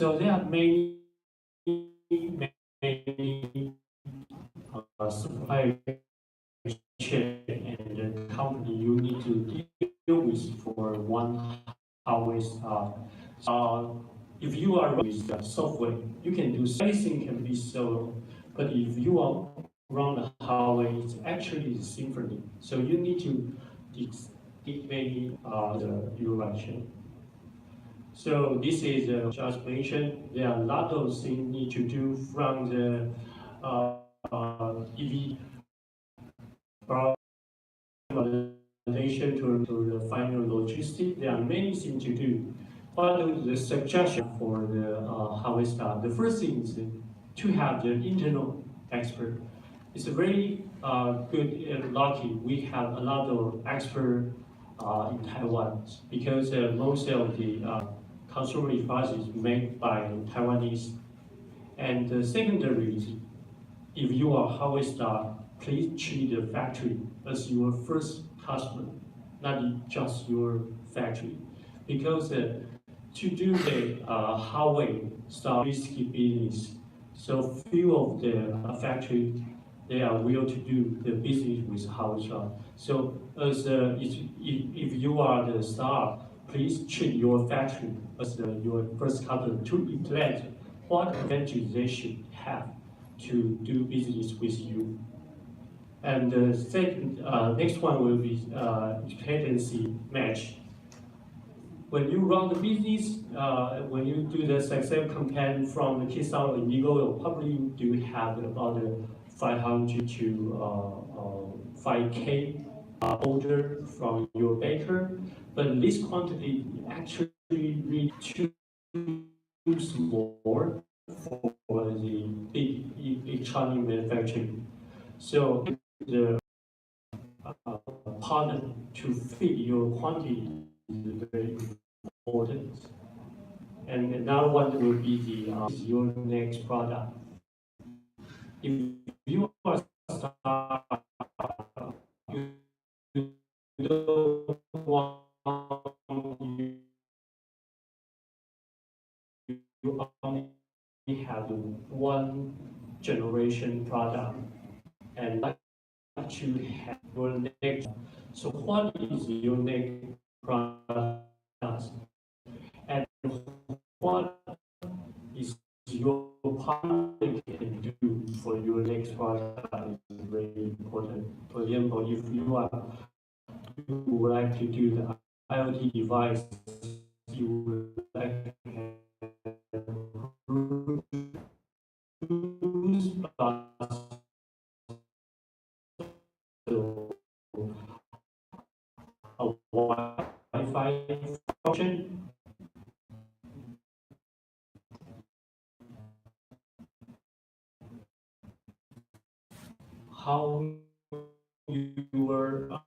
So there are many supply chain and the company you need to deal with for one Huawei start. If you are with the software, you can do anything can be solo. But if you are run the Huawei, it's actually the symphony. So you need to dictate the direction. So this is just mentioned. There are a lot of things need to do from the EV validation to the final logistics. There are many things to do. What is the suggestion for the Huawei staff? The first thing is to have the internal expert. It's very good and lucky we have a lot of expert in Taiwan because most of the consumer devices made by Taiwanese. And secondary, if you are Huawei staff, please treat the factory as your first customer, not just your factory. Because to do the Huawei start risky business, so few of the factory they are willing to do the business with Huawei staff. So as if you are the staff, please treat your factory as your first customer to implement what advantage they should have to do business with you. And the second, next one will be expectancy match. When you run the business, when you do the success campaign from the Kisao and Eagle, you probably do have about 500 to 5K order from your baker, but this quantity actually really too small for the big electronic manufacturing. So the partner to fit your quantity is very important. And another one will be your next product. If you are start, you don't want you only have one generation product and like to have your next. So what is your next product? And what is your partner can do for your next product is very important. For example, if you would like to do the IoT device, you would like a Wi-Fi function. How you were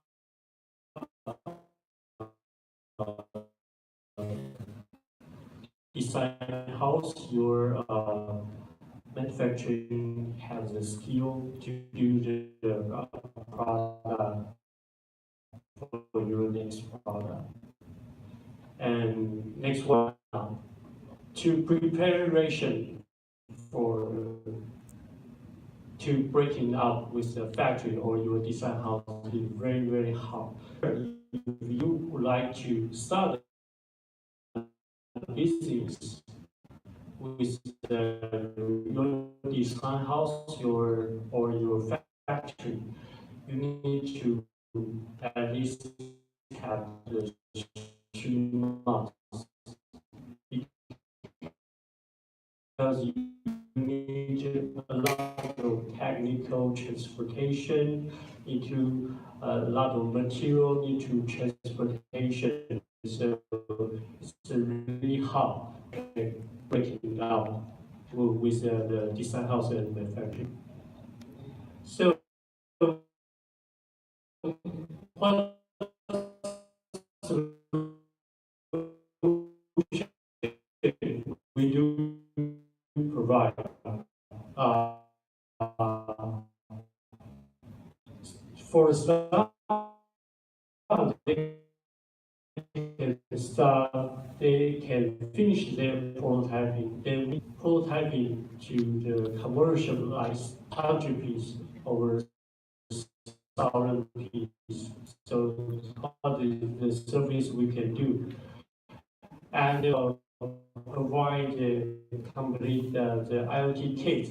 design house your manufacturing has the skill to do the product for your next product. And next one, to preparation for to breaking up with the factory or your design house is very, very hard. If you would like to start a business with your design house or your factory, you need to at least have the 2 months because you need a lot of technical transportation, into a lot of material into transportation. So it's really hard breaking out with the design house and manufacturing. So what we do provide uh, for some they can start, they can finish their prototyping, then we prototyping to the commercialized 100 piece over 1,000 piece. So what is the service we can do, and provide the complete the IoT kit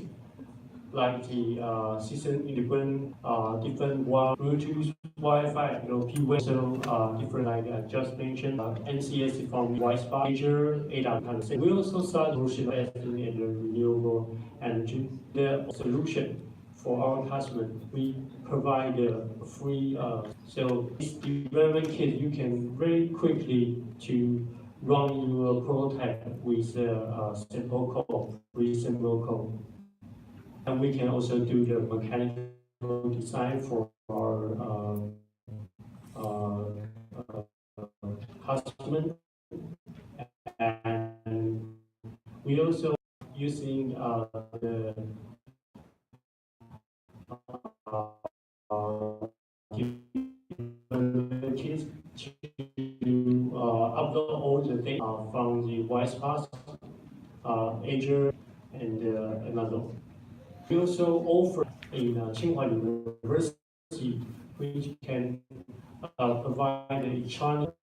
like the system integrated different Bluetooth, Wi-Fi, P-Web, so different like I just mentioned, NCS from Wi-Fi, major ADAS kind of thing. We also start solution testing and renewable energy. The solution for our customers, we provide a free. So this development kit, you can very quickly to run your prototype with a simple code, free simple code. And we can also do the mechanical design for our customer. And we also using the capabilities to upload all the data from the WisePass, Azure, and Amazon. We also offer in Tsinghua University, which can provide electronic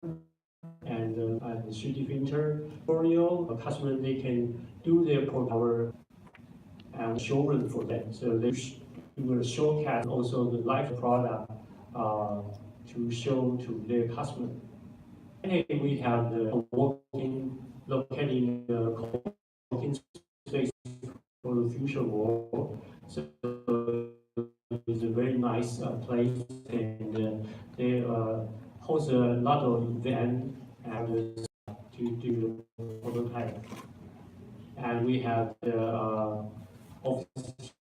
and 3D printer tutorial. A customer, they can do their power and showroom for them. So they will showcase also the live product to show to their customer. And we have the working located in the working space for the future world. So it's a very nice place, and they host a lot of events and to do the prototype. And we have the office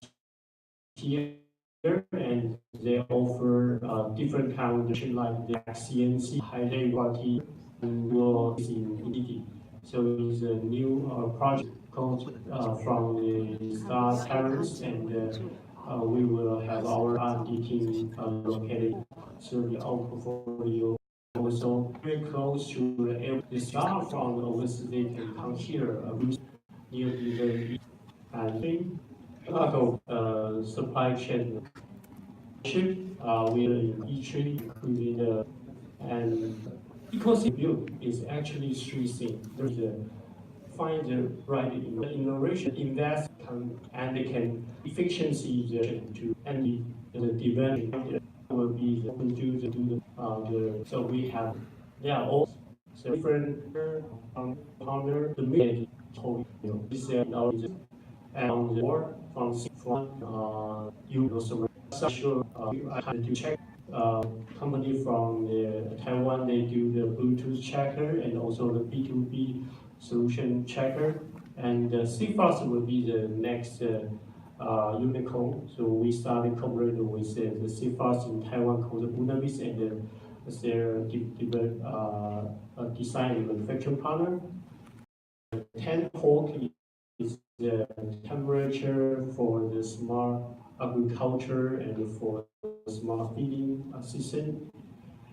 here, and they offer different kind of like the CNC, high quality, and will is in EDD. So it's a new project called from the Star Parents, and we will have our R&D team located so the our portfolio. Also very close to the staff from the overseas, they can come here, near the and a lot of supply chain with each including the and ecosystem build is actually three things. There's a find the right innovation, invest, and they can efficiency to and the development will be the do the so we have they are all so different partner the main this and on the board from you also sure I had to check company from the Taiwan, they do the Bluetooth checker and also the B2B solution checker, and CFAS will be the next unicorn. So we started collaborating with the CFAS in Taiwan called the Unavis, and their design and manufacturing partner. 10 port is the temperature for the smart agriculture and for smart feeding system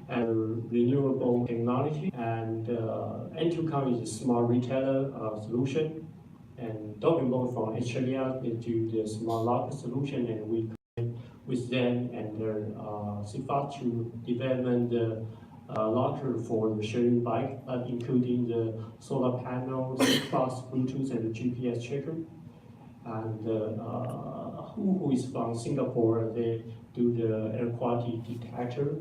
and renewable technology, and N2Com is a smart retailer solution, and Document from Australia they do the smart lock solution, and we with them and their CFAT to develop the locker for the sharing bike, including the solar panel, CFAT, Bluetooth, and the GPS checker. And who is from Singapore, they do the air quality detector.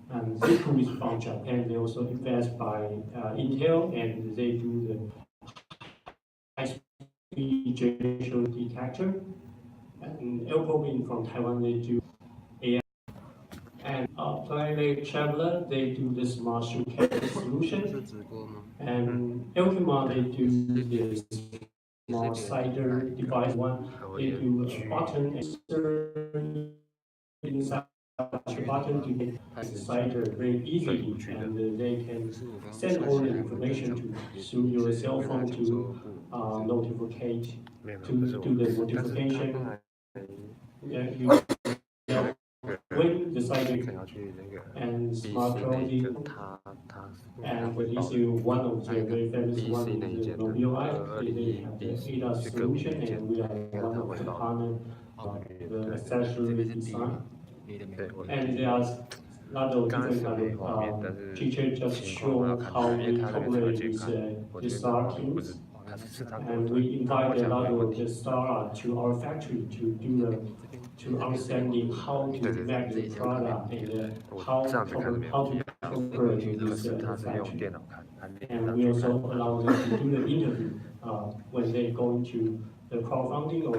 And Zico is from Japan, they also invest by Intel, and they do the high-speed gesture detector. And Elpobin from Taiwan, they do AI. And Planet Traveler, they do the smart shoe solution. And Elkima, they do the small cider device one. They do a button inside the button to get the cider very easily, and they can send all the information to through your cell phone to notificate to do the notification. You when the cyber 要去那个 and BC smart 那一个 clothing. 他 And 汇报 this is one of 那 the 一个 very famous BC one 那 is 一 the 间的 Mobile. They 2011 have the BC ADAS 去革命 solution, 那间 and we are 应该是 one 他 of 汇 the 报的， partner the accessory design. 对，我 And there's a lot of 刚开 different 始有 kind 那画面，但 of 是 picture just 情况我要 show 看 how 他，因为 we 他那边车 cooperate 检 with 看，我 the 这边的 STAR 画面不知 teams. 他是他给我 And 推， we 他跟我 invite a 讲没 lot 问 of 题 the。STAR to our factory to do to understanding how to 对对 make 对， the product and 我 how 这样子看是没 how 问 to 题啊， cooperate 可 with 是 the 他是用 factory. 电脑看，他连 And 上 we 去 also 看， allow them to do the interview when they go into the crowdfunding or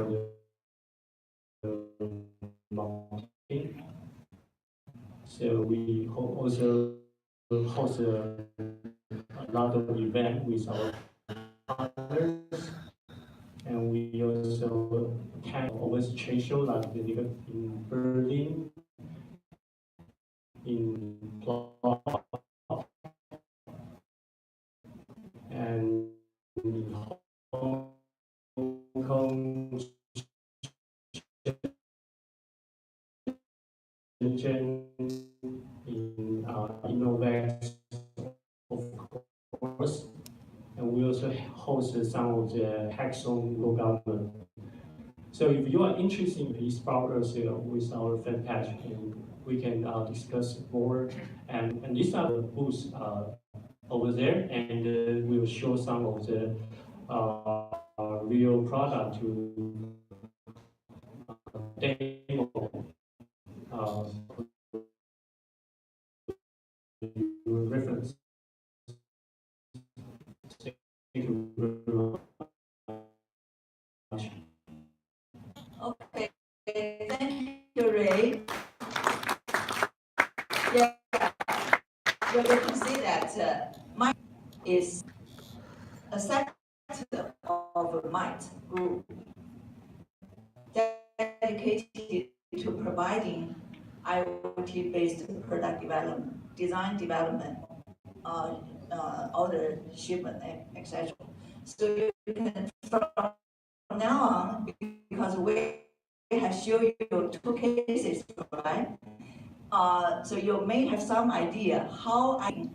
the marketing. So we also host a lot of event with our partners, and we also can always trade show like in Berlin, in Prague, and in Hong Kong, Shenzhen, in Innovate, of course, and we also host some of the hackathon local government. So if you are interested, please follow us with our fan page, and we can discuss more. And these are the booths over there, and we'll show some of the real product to demo reference. Thank you very much. Okay, thank you, Ray. Yeah, you can see that MIT is a sector of MIT group dedicated to providing IoT-based product development, design development, order shipment, etc. So you can from now on, because we have shown you two cases, right? So you may have some idea how I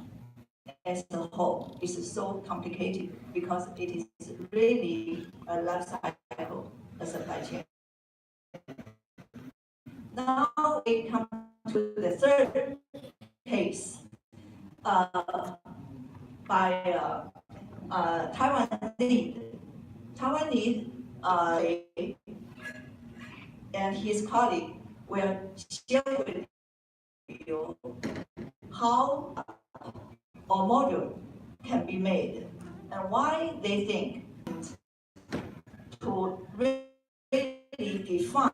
as a whole is so complicated because it is really a life cycle, a supply chain. Now we come to the third case by Taiwan Lead. Taiwan Lead and his colleague will share with you how a module can be made and why they think to really define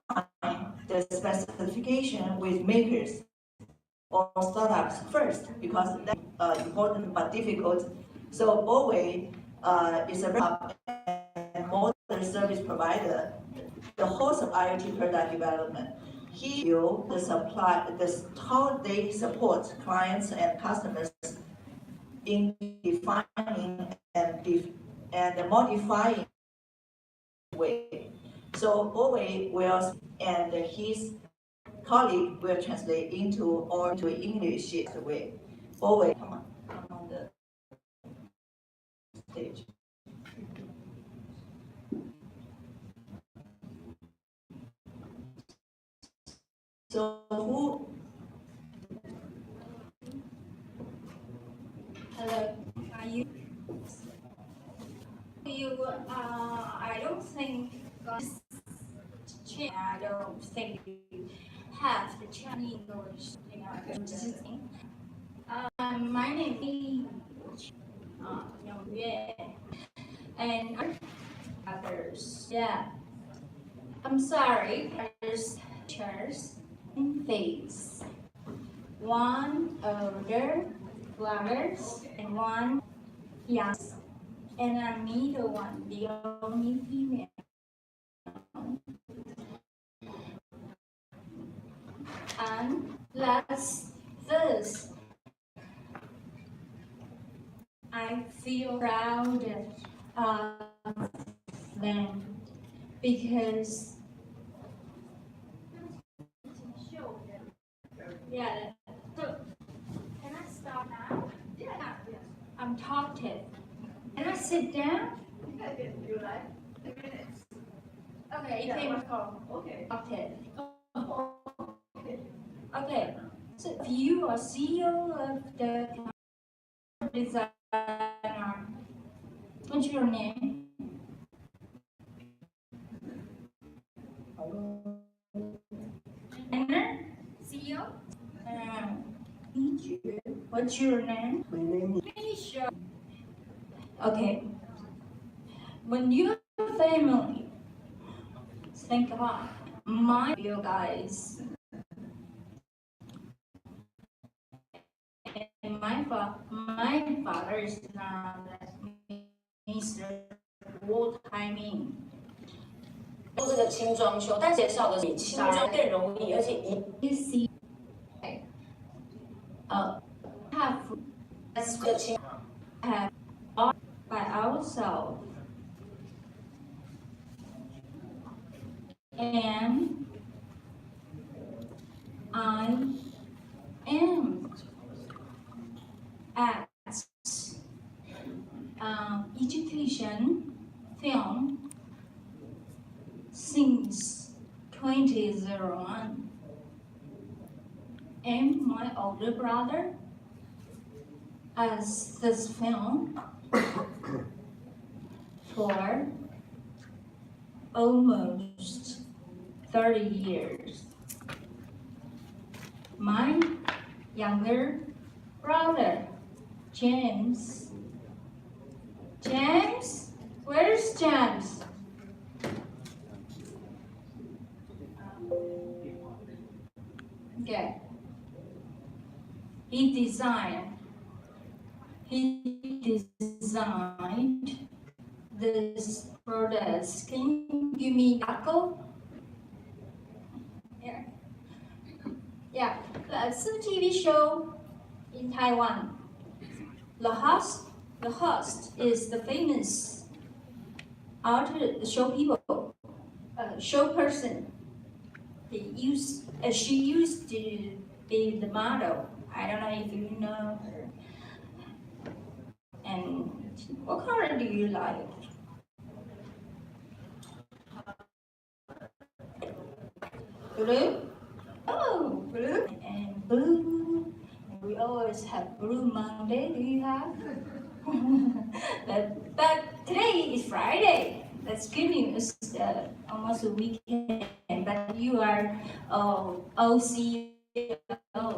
the specification with makers or startups first, because that's important but difficult. So Huawei is a modern service provider, the host of IoT product development. He will the supply how they support clients and customers in defining and modifying way. So Huawei will and his colleague will translate into English the way. Huawei, come on the stage. So who? Hello, are you? I don't think I don't think you have the Chinese English, this is thing. My name is Yue, and others. Yeah, I'm sorry. There's chairs in face. One older flowers and one young, and a middle one, the only female. And last first, I feel proud of them because Yeah. So, can I start now? Yeah. I'm talkative. Can I sit down? You like 2 minutes? Okay, Yeah, okay. what's called? Okay. Okay. Okay. So, if you are CEO of the designer, what's your name? Designer? CEO? Meet you. What's your name? My name Misha. Okay. When your family think about you guys, and my father is not Mr. What timing. 做这个轻装修，但介绍的比轻装更容易，而且一 You see, have 这个轻 have by ourselves, and I am at education film since 2001, and my older brother as this film for almost 30 years. My younger brother, James. James? Where's James? Okay. He designed this product. Can you give me taco? Yeah. Yeah. It's a TV show in Taiwan. The host is the famous show people, show person. She used to be the model. I don't know if you know her. And what color do you like? Blue? Oh, blue. And blue. And we always have Blue Monday. Do you have? but today is Friday. That's good news. Almost a weekend. But you are OCO,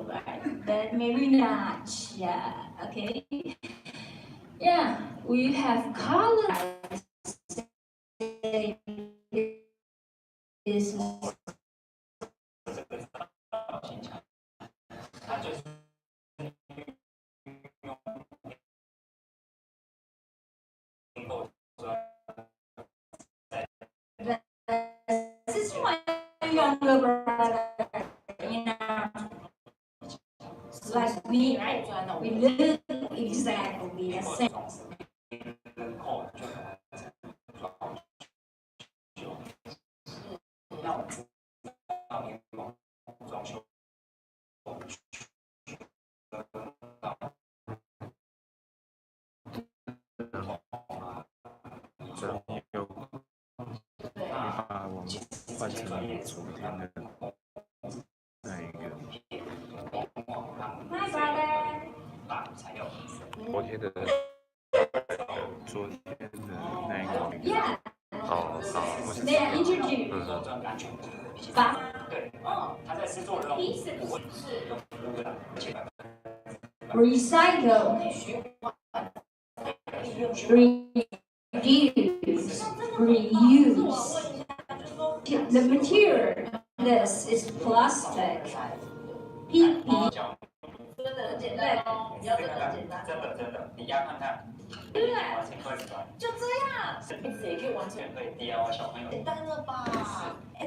right? But maybe not. Yeah. Okay. Yeah. We have colors. Is this is my younger brother, you know, like me, right? We look exactly the same.换成昨天的那一个， Hi, brother. 昨天的那一个。 Yeah. 哦，好，我想 They are introduced. But recycle, reduce, reuse. The material this is plastic. PP. 真的很简单哦，你要真的很简单，真的，你压看看，对不对？就这样，孩子也可以完成，可以 DIY 小朋友，简单了吧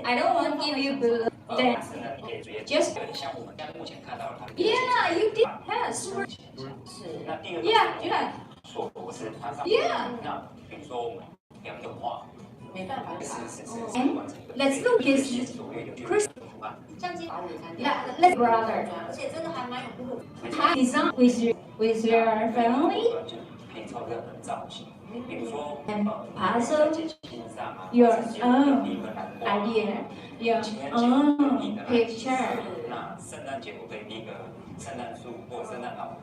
I don't want to give you blue. Then 但是呢，你可以直接 just 像我们现在目前看到的， yeah, you did. Yes. 是那第二个 Yeah, yeah. 说不是它上 Yeah. 那比如说我们要动画，没办法，是完成的。 Let's look at Chris. 饭。相机法语餐厅， Let's brother. 而且真的还蛮有部分。 Design with your family 就可以做任何造型，比如说 and 在 puzzle 节庆上啊， your 或者是有一 own 个蓝光， idea, your 情人节我可以 own 的 picture. 那圣诞节我可以立个圣诞树或圣诞老人，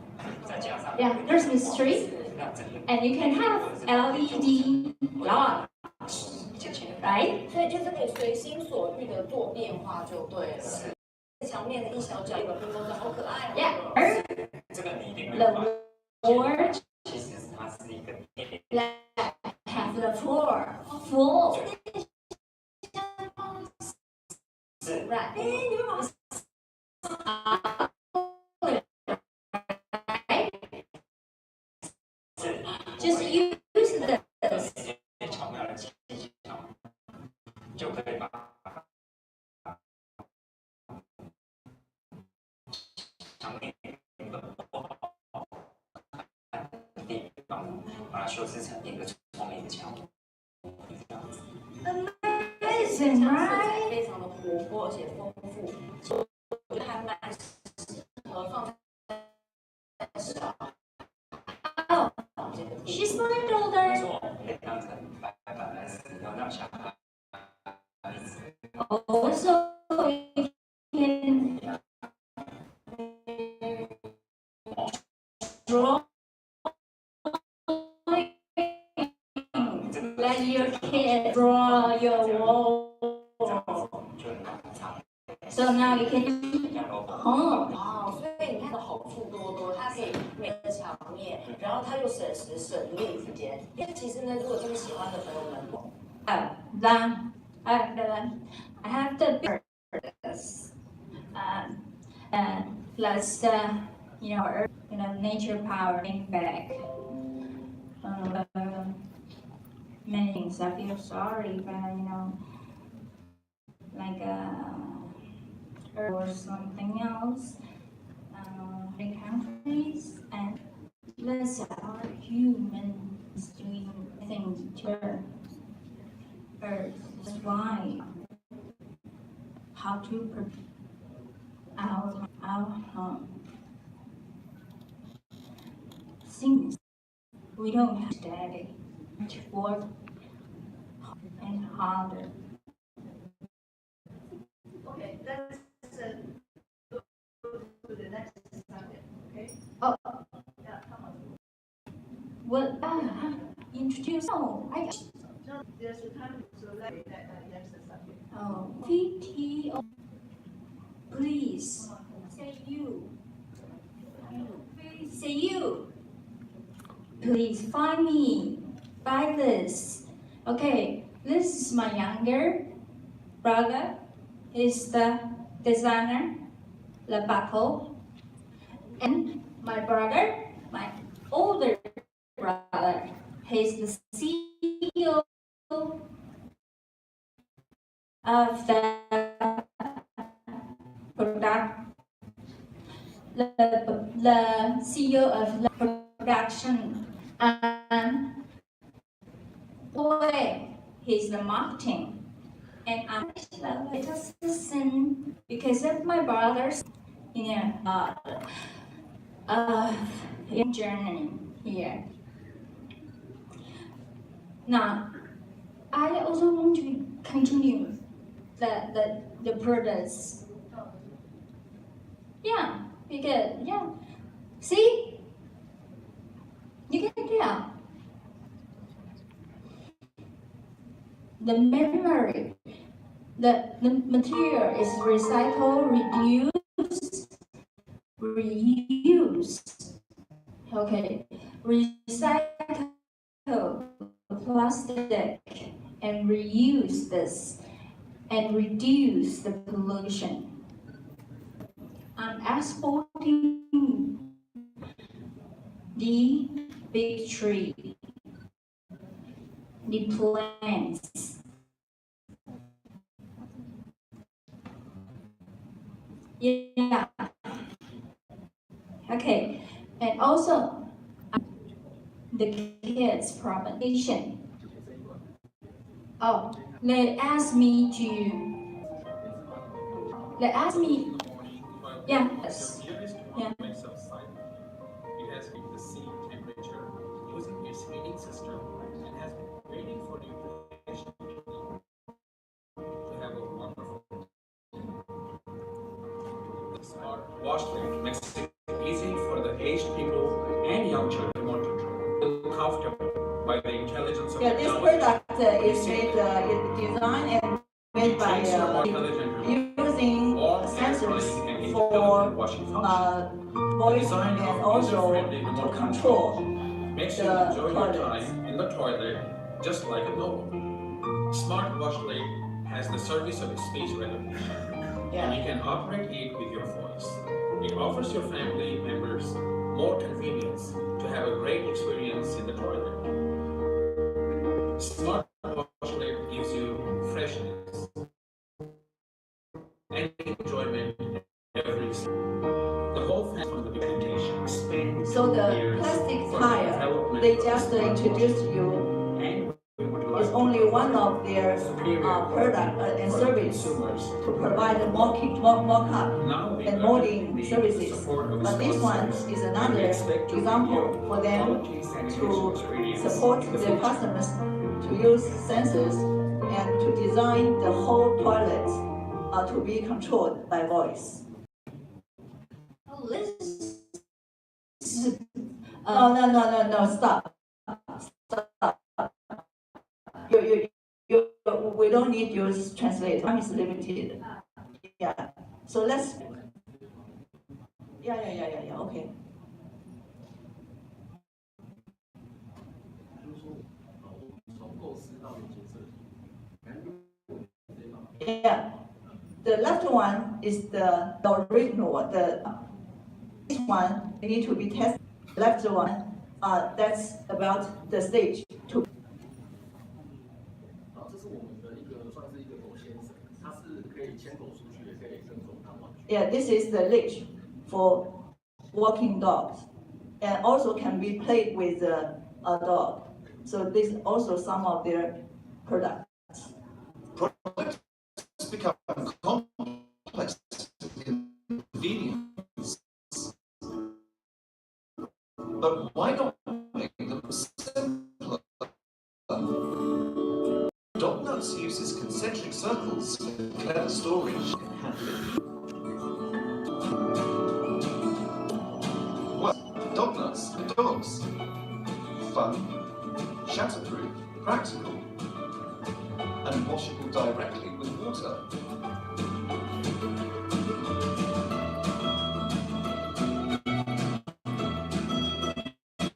再加上 Yeah, Christmas tree, 让整个 and you can have LED light, 节庆的 right? 所以就是可以随心所欲的做变化就对了。墙面的一小角一个乒乓球，好可爱哦。Yeah, 这个你一定没有发 the 现， board 其实它是一个电 have the floor full. 是 Right. Just use this. 巧妙的技巧，就可以把墙面原本不好的地方，把它修饰成一个聪明的墙。这样子。 Amazing, 色 right? 彩非常的活泼而且丰富，我觉得还蛮适合放在小 Oh, 房间的地 she's 方。 my 没 daughter. 错，可以当成白板来使用，让小孩 Also, you can draw. Let your kid draw your wall. 就很长， So now you can 像萝卜。 home. 哇，所以你看的好处多多，它可以美的墙面，然后它又省时省力之间。因为其实呢，如果真的喜欢的朋友们， Then I have the birds. Plus nature powering back. Many things I feel sorry, but like or something else. The countries and let's are humans doing things to Earth. That's why how to protect our home. Things we don't have steady to work and harder. Okay, let's go to the next subject, okay? Oh, Yeah, come on. well, introduce. Oh, I. No, there's a time to select that next subject. Oh, VTO. Please say you. Please say you. Please find me. Buy this. Okay, this is my younger brother. He's the designer, the buckle. And my brother, my older brother, he's the CEO of the product, the CEO of the production, and boy, he's the marketing. And I'm the assistant because of my brother's, journey here. Now, I also want to continue the products. Yeah, because see, you can tell the memory, the material is recycle, reduce, reuse. Okay, recycle plastic and reuse this and reduce the pollution. I'm exporting the big tree, the plants. Yeah. Okay, and also the kids' propagation. Oh, they asked me to They ask me, yeah, yeah. It has been the same temperature using its heating system and has been waiting for the patient to have a wonderful smart wash light makes it easy for the aged people and young children to want to feel comfortable by the intelligence of Yeah, this product is designed and made by using sensors for voice and also to control makes you the enjoy your toilets. time in the toilet just like a normal. Smart wash light has the service of speech recognition, and you can operate it with your voice. It offers your family members more convenience to have a great experience in the toilet. Smart wash light gives you freshness and enjoyment every the whole family from the presentation. So the plastic tire they just introduced you is only one of their product and service to provide mock-up and molding services. But this one is another example for them to support their customers to use sensors and to design the whole toilet to be controlled by voice. Oh, this is, No, stop. We don't need your translator. Time is limited. Yeah. So let's. Yeah. Okay. Yeah. The left one is the original one. This one need to be tested. Left one, that's about the stage to. Yeah, this is the leash for walking dogs, and also can be played with a dog. So this is also some of their products. Products become complex convenience, but why not make them simpler? Dognuts uses concentric circles for clever storage and handling. Well, Dognuts and dogs. Fun, shatterproof, practical, and washable directly with water.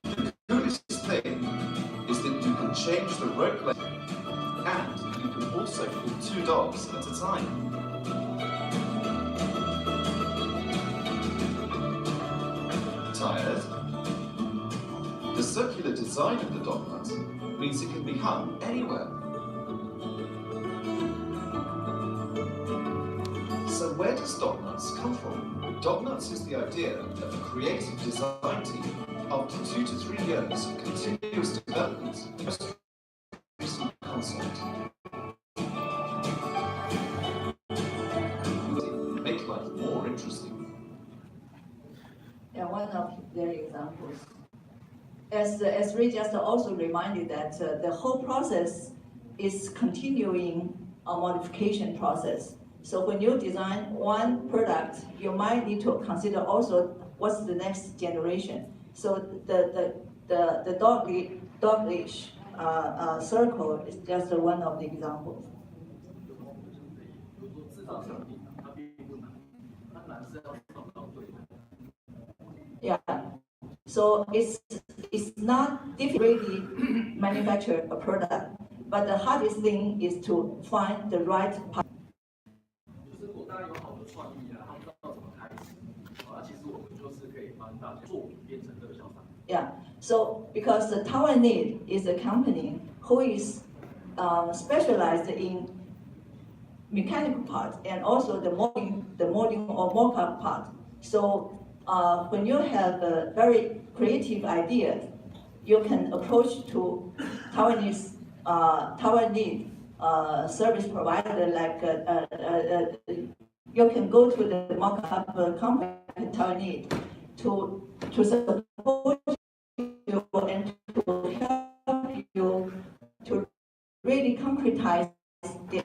The coolest thing is that you can change the rope length, and you can also pull 2 dogs at a time. Tired? The circular design of the Dognut means it can be hung anywhere. So where does Dognuts come from? Dognuts is the idea of a creative design team after 2 to 3 years of continuous development. Most recent concept. Make life more interesting. Yeah, one of their examples. As Ray just also reminded that the whole process is continuing a modification process. So when you design one product, you might need to consider also what's the next generation. So the dog leash circle is just one of the examples. Yeah. So it's not difficult really manufacture a product, but the hardest thing is to find the right part. Yeah. So because the Taiwanese is a company who is specialized in mechanical part and also the molding or mock-up part. So when you have a very creative idea, you can approach to Taiwanese service provider like you can go to the mock-up company and tell it to support you and to help you to really concretize the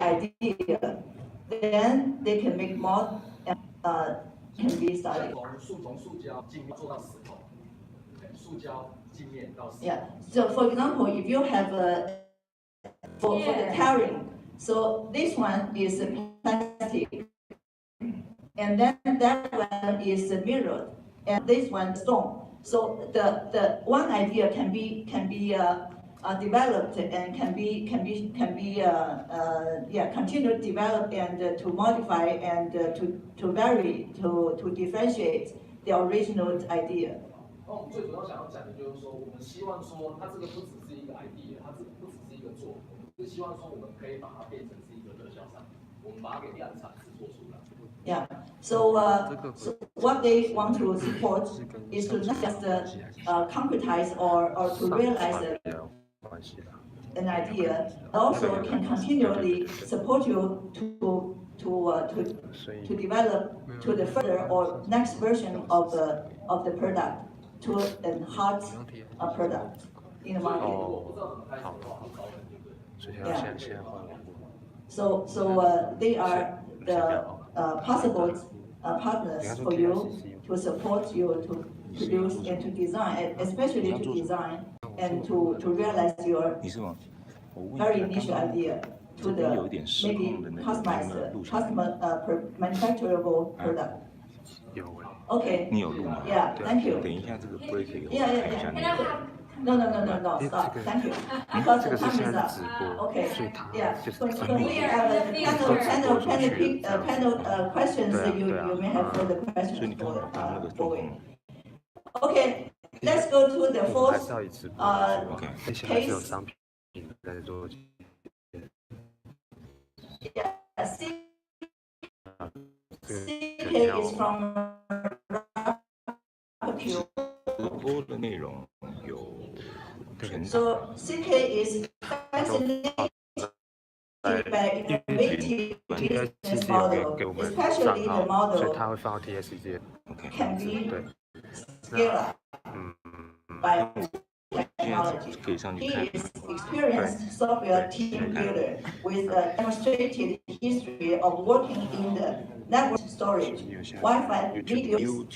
idea. Then they can make more and can be studied. Yeah. So for example, if you have for the tiling, so this one is plastic, and then that one is mirrored, and this one stone. So the one idea can be developed and can be continue to develop and to modify and to vary to differentiate the original idea. 那我们最主要想要讲的就是说，我们希望说，它这个不只是一个 idea， 它不只是一个作品，我们是希望说，我们可以把它变成是一个热销商品，我们把它给量产制作出来。Yeah. So, so what they want to support is to not just concretize or to realize an idea, also can continually support you to develop to the further or next version of the product to a hot product in the market. Yeah. So they are the possible partners for you to support you to produce and to design, especially to design and to realize your very initial idea to the maybe customized, manufacturable product. Okay. Yeah, thank you. Yeah. No, stop. Thank you. Because the time is up. Okay. Yeah. When we have a panel questions, you may have further questions for Okay. Let's go to the fourth case. Yeah. CK is from So CK is fascinated by innovative business model, especially the model can be scaled up by technology. He is experienced software team builder with a demonstrated history of working in the network storage, Wi-Fi, videos.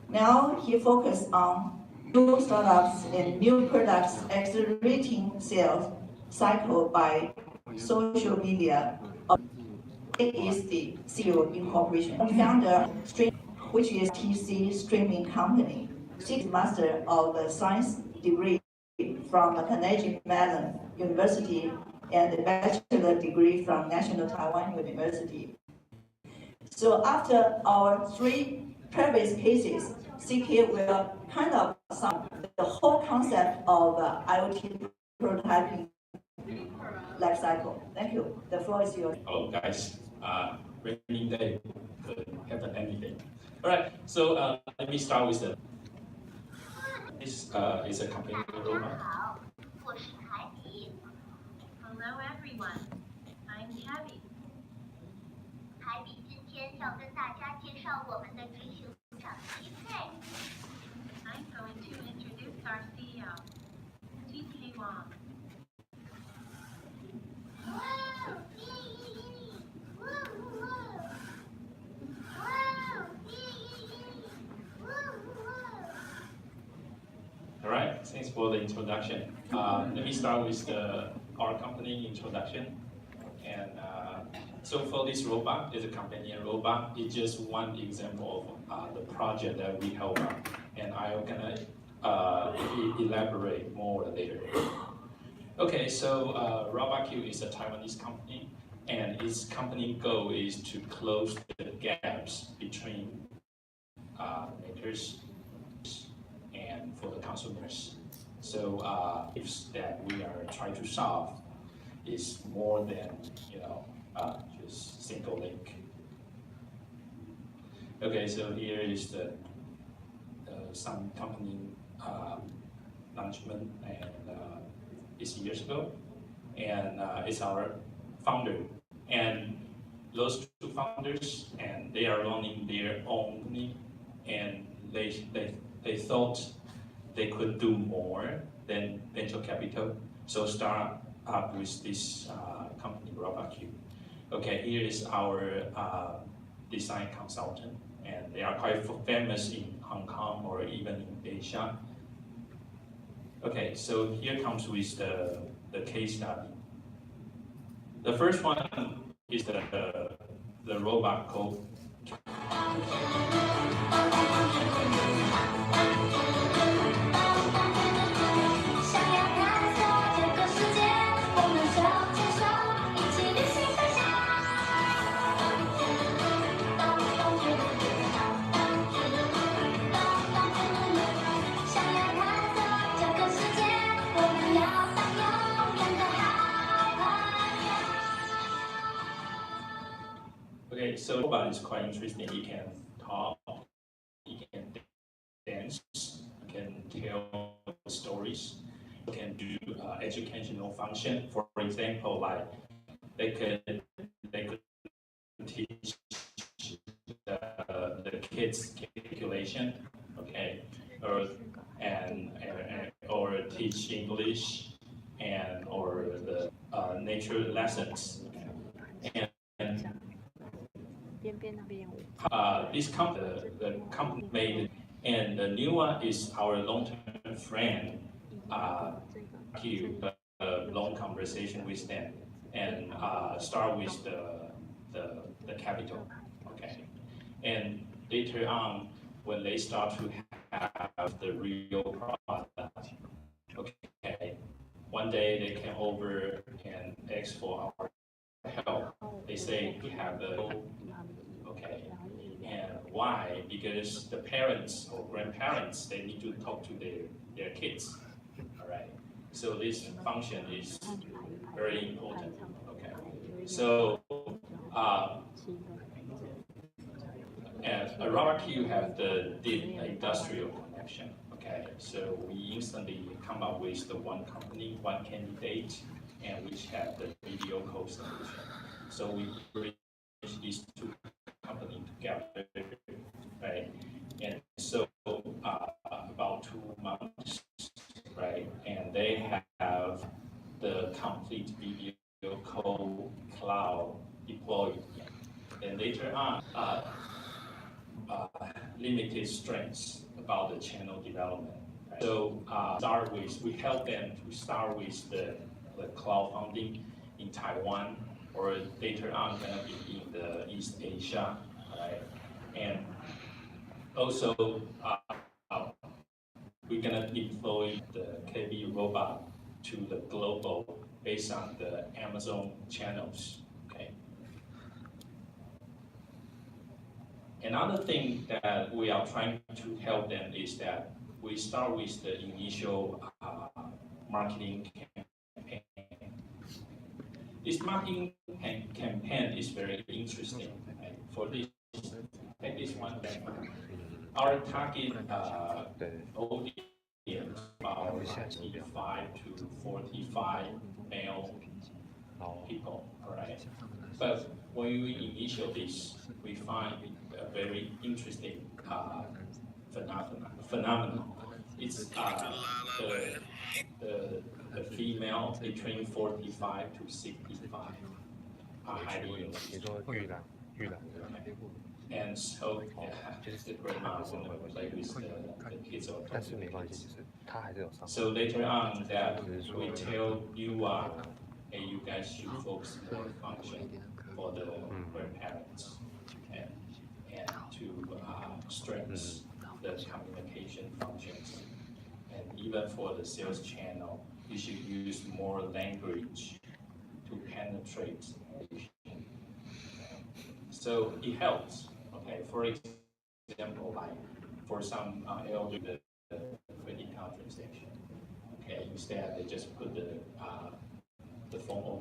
Now he focuses on new startups and new products, accelerating sales cycle by social media. It is the CEO Incorporation, founder of Stream, which is TC streaming company. She's master of science degree from Carnegie Mellon University and a bachelor degree from National Taiwan University. So after our three previous cases, CK will kind of sum the whole concept of IoT prototyping life cycle. Thank you. The floor is yours. Hello, guys. Rainy day could happen anything. All right. So let me start with the. This is a company roadmap. Hello, everyone. I'm Tabby. 海比今天要跟大家介绍我们的执行长 TK. I'm going to introduce our CEO, TK Wong. All right. Thanks for the introduction. Let me start with our company introduction. And so for this robot, is a companion robot. It's just one example of the project that we help on, and I'm gonna elaborate more later. Okay, so RobotQ is a Taiwanese company, and its company goal is to close the gaps between makers and for the consumers. So if that we are trying to solve is more than just single link. Okay, so here is the some company launchment, and it's years ago, and it's our founder, and those two founders, and they are running their own company, and they thought they could do more than venture capital, so start up with this company, RoboQ. Okay, here is our design consultant, and they are quite famous in Hong Kong or even in Asia. Okay, so here comes with the case study. The first one is the robot code. Okay, so robot is quite interesting. He can talk, he can dance, he can tell stories, he can do educational function. For example, like they could teach the kids calculation, okay, or teach English or the nature lessons. And this company, the company made, and the new one is our long-term friend, Q, a long conversation with them, and start with the capital, okay, and later on, when they start to have the real product, okay, one day they came over and asked for our help. They say we have the okay, and why? Because the parents or grandparents, they need to talk to their kids, all right? So this function is very important, okay? So and RoboQ have the deep industrial connection, okay? So we instantly come up with the one company, one candidate, and which have the video call solution. So we bridge these two companies together, right? And so about 2 months, right? And they have the complete video call cloud deployed. And later on, limited strengths about the channel development. Right? So we help them to start with the cloud funding in Taiwan, or later on gonna be in the East Asia, right? And also we're gonna deploy the KB robot to the global based on the Amazon channels, okay? Another thing that we are trying to help them is that we start with the initial marketing campaign. This marketing campaign is very interesting. Right? For this, take this one. Our target audience about 25 to 45 male people, all right? But when we initiate this, we find a very interesting phenomenon. It's the female between 45 to 65 are highly interested. And so, the grandma will play with the kids or talk to the kids. So later on, that we tell you, hey, you guys should focus more function for the grandparents and to strengthen the communication functions. And even for the sales channel, you should use more language to penetrate. So it helps. Okay, for example, like for some elderly, the credit card transaction. Okay, instead they just put the phone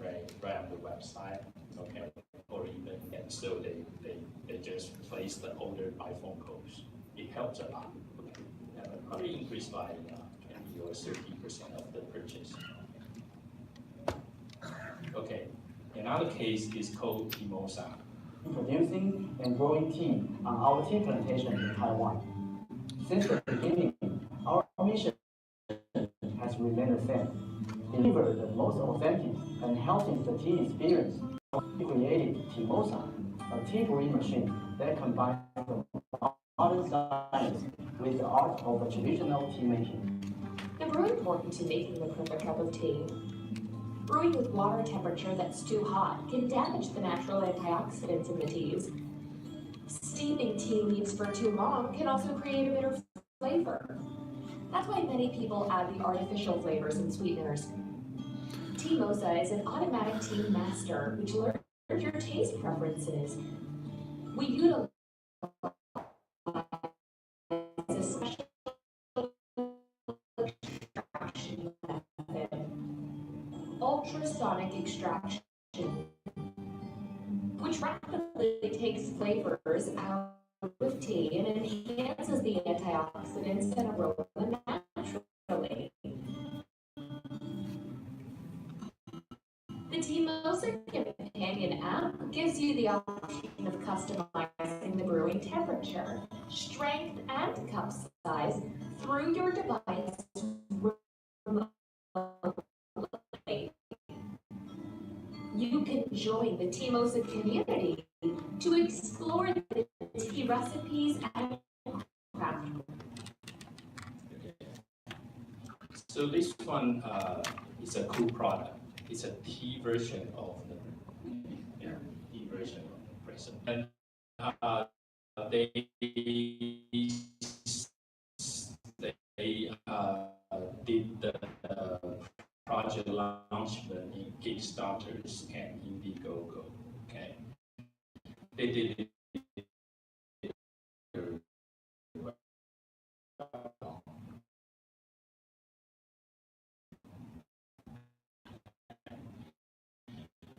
right on the website. Okay, or even and so they just place the order by phone calls. It helps a lot. Okay, probably increased by 20 or 30% of the purchase. Okay, Another case is called Mimosa. Producing and growing tea on our tea plantation in Taiwan. Since the beginning, our mission has remained the same. Deliver the most authentic and healthy tea experience. We created Timosa, a tea brewing machine that combines the modern science with the art of traditional tea making. The brew important to making the perfect cup of tea. Brewing with water temperature that's too hot can damage the natural antioxidants in the teas. Steeping tea leaves for too long can also create a bitter flavor. That's why many people add the artificial flavors and sweeteners. Timosa is an automatic tea master which learns your taste preferences. We utilize a special extraction method, ultrasonic extraction, which rapidly takes flavors out of tea and enhances the antioxidants and aroma naturally. The Timosa companion app gives you the option of customizing the brewing temperature, strength, and cup size through your device remotely. You can join the Timosa community to explore the tea recipes and craft. So this one is a cool product. It's a tea version of the tea version of the present. And they did the project launchment in Kickstarters and Indiegogo. Okay, they did it.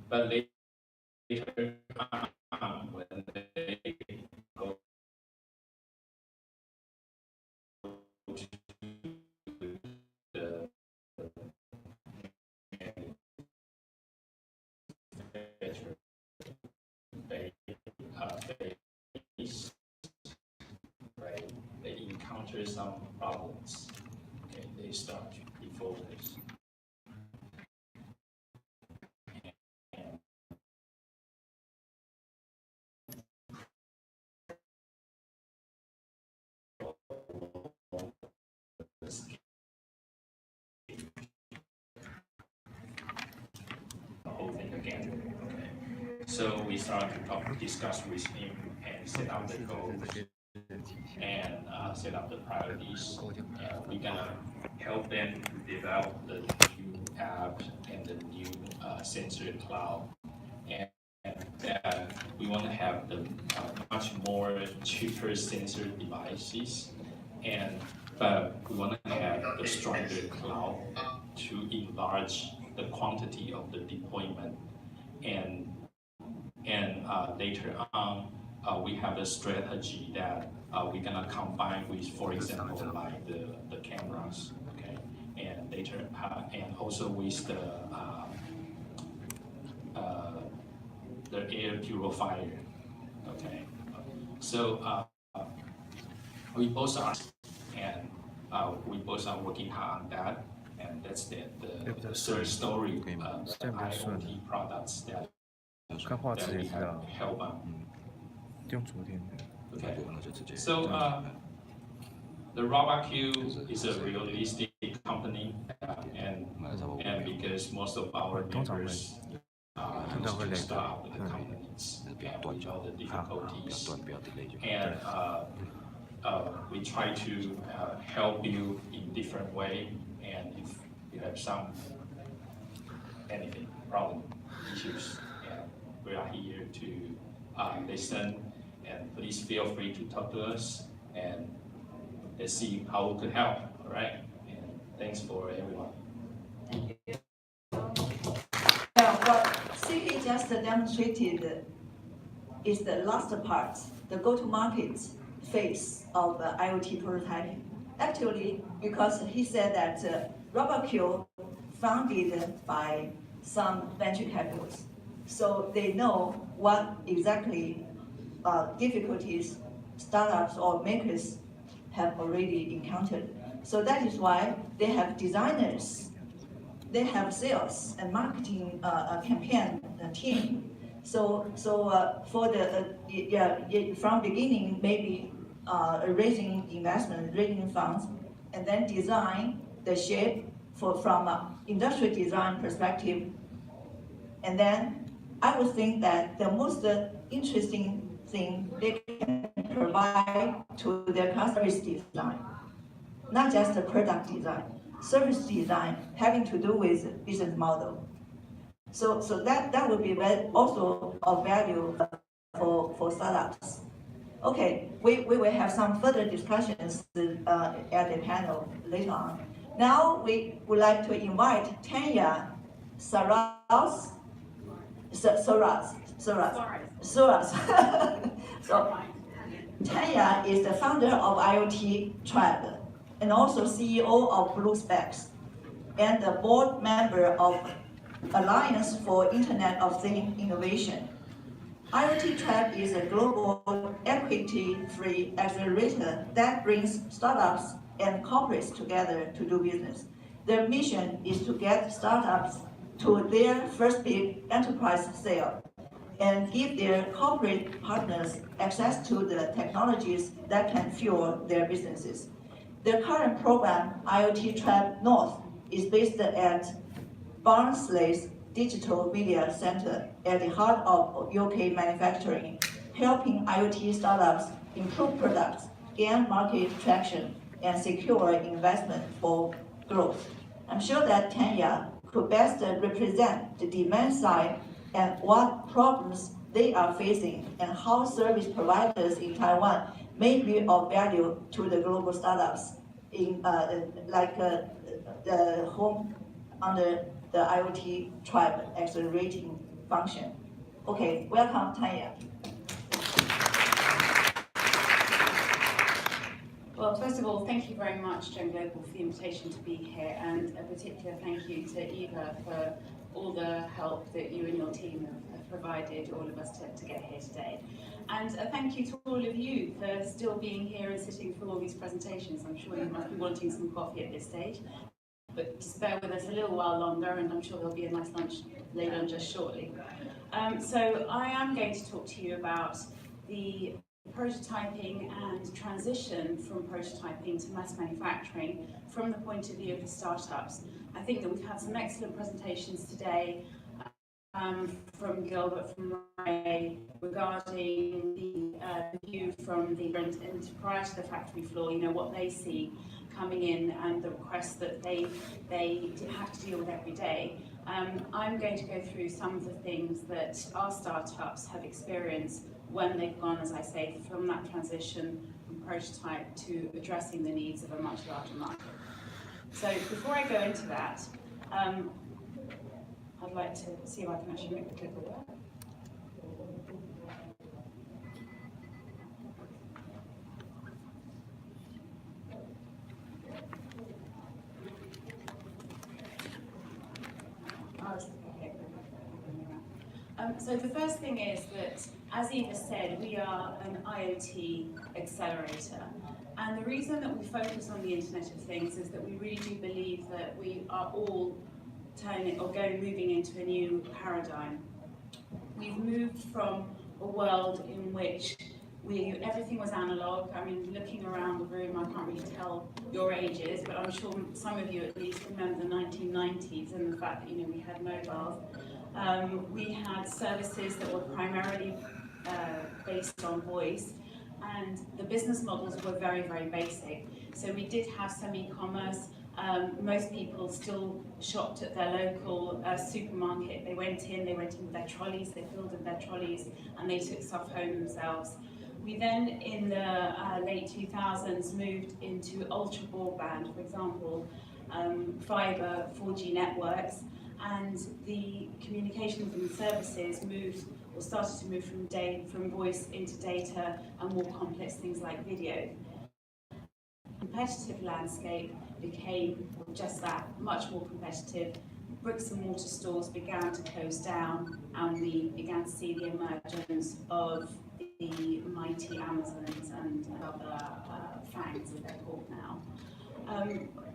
But later on, when they go to the face, right, they encounter some problems. Okay, they start to defocus. Again. Okay. So we started to discuss with him and set up the goals and set up the priorities. And we're gonna help them to develop the new app and the new sensor cloud. And we want to have the much more cheaper sensor devices, but we want to have the stronger cloud to enlarge the quantity of the deployment, and later on we have a strategy that we're gonna combine with, for example, like the cameras, okay, and later and also with the air purifier, okay. So we both are, and we both are working hard on that, and that's the third story of the IoT products that we have help on. Okay. So the RoboQ is a realistic company, and because most of our members to start with the companies and with all the difficulties, and we try to help you in different way, and if you have anything problem issues, and we are here to listen, and please feel free to talk to us, and let's see how we could help. All right, and thanks for everyone. What CK just demonstrated is the last part, the go-to-market phase of IoT prototyping. Actually, because he said that RoboQ founded by some venture capitalists. so they know what exactly difficulties startups or makers have already encountered. So that is why they have designers, they have sales and marketing campaign team. So for the from beginning maybe raising investment, raising funds, and then design the shape from industrial design perspective. And then I would think that the most interesting thing they can provide to their customers is design, not just the product design, service design having to do with business model. So that would be also of value for startups. Okay, we will have some further discussions at the panel later on. Now we would like to invite Tanya Soros. So Tanya is the founder of IoT Tribe and also CEO of Blue Specs and the board member of Alliance for Internet of Things Innovation. IoT Tribe is a global equity-free accelerator that brings startups and corporates together to do business. Their mission is to get startups to their first big enterprise sale and give their corporate partners access to the technologies that can fuel their businesses. Their current program, IoT Tribe North, is based at Barnsley's Digital Media Center at the heart of UK manufacturing, helping IoT startups improve products, gain market traction, and secure investment for growth. I'm sure that Tanya could best represent the demand side and what problems they are facing and how service providers in Taiwan may be of value to the global startups in the home under the IoT Tribe accelerating function. Okay, welcome, Tanya. Well, first of all, thank you very much, Gen Global, for the invitation to be here, and a particular thank you to Eva for all the help that you and your team have provided all of us to get here today. And a thank you to all of you for still being here and sitting through all these presentations. I'm sure you must be wanting some coffee at this stage, but just bear with us a little while longer, and I'm sure there'll be a nice lunch laid on just shortly. So I am going to talk to you about the prototyping and transition from prototyping to mass manufacturing from the point of view of the startups. I think that we've had some excellent presentations today from Gilbert, from Ray, regarding the view from the and prior to the factory floor, what they see coming in and the requests that they have to deal with every day. I'm going to go through some of the things that our startups have experienced when they've gone, as I say, from that transition from prototype to addressing the needs of a much larger market. So before I go into that, I'd like to see if I can actually make the clicker work. So the first thing is that, as Eva said, we are an IoT accelerator. And the reason that we focus on the Internet of Things is that we really do believe that we are all moving into a new paradigm. We've moved from a world in which everything was analog. I mean, looking around the room, I can't really tell your ages, but I'm sure some of you at least remember the 1990s and the fact that we had mobiles. We had services that were primarily based on voice, and the business models were very, very basic. So we did have some e-commerce. Most people still shopped at their local supermarket. They went in with their trolleys, they filled in their trolleys, and they took stuff home themselves. We then, in the late 2000s, moved into ultra broadband, for example, fiber, 4G networks, and the communications and services started to move from voice into data and more complex things like video. The competitive landscape became just that, much more competitive. bricks and mortar stores began to close down, and we began to see the emergence of the mighty Amazons and other FANGs, as they're called now.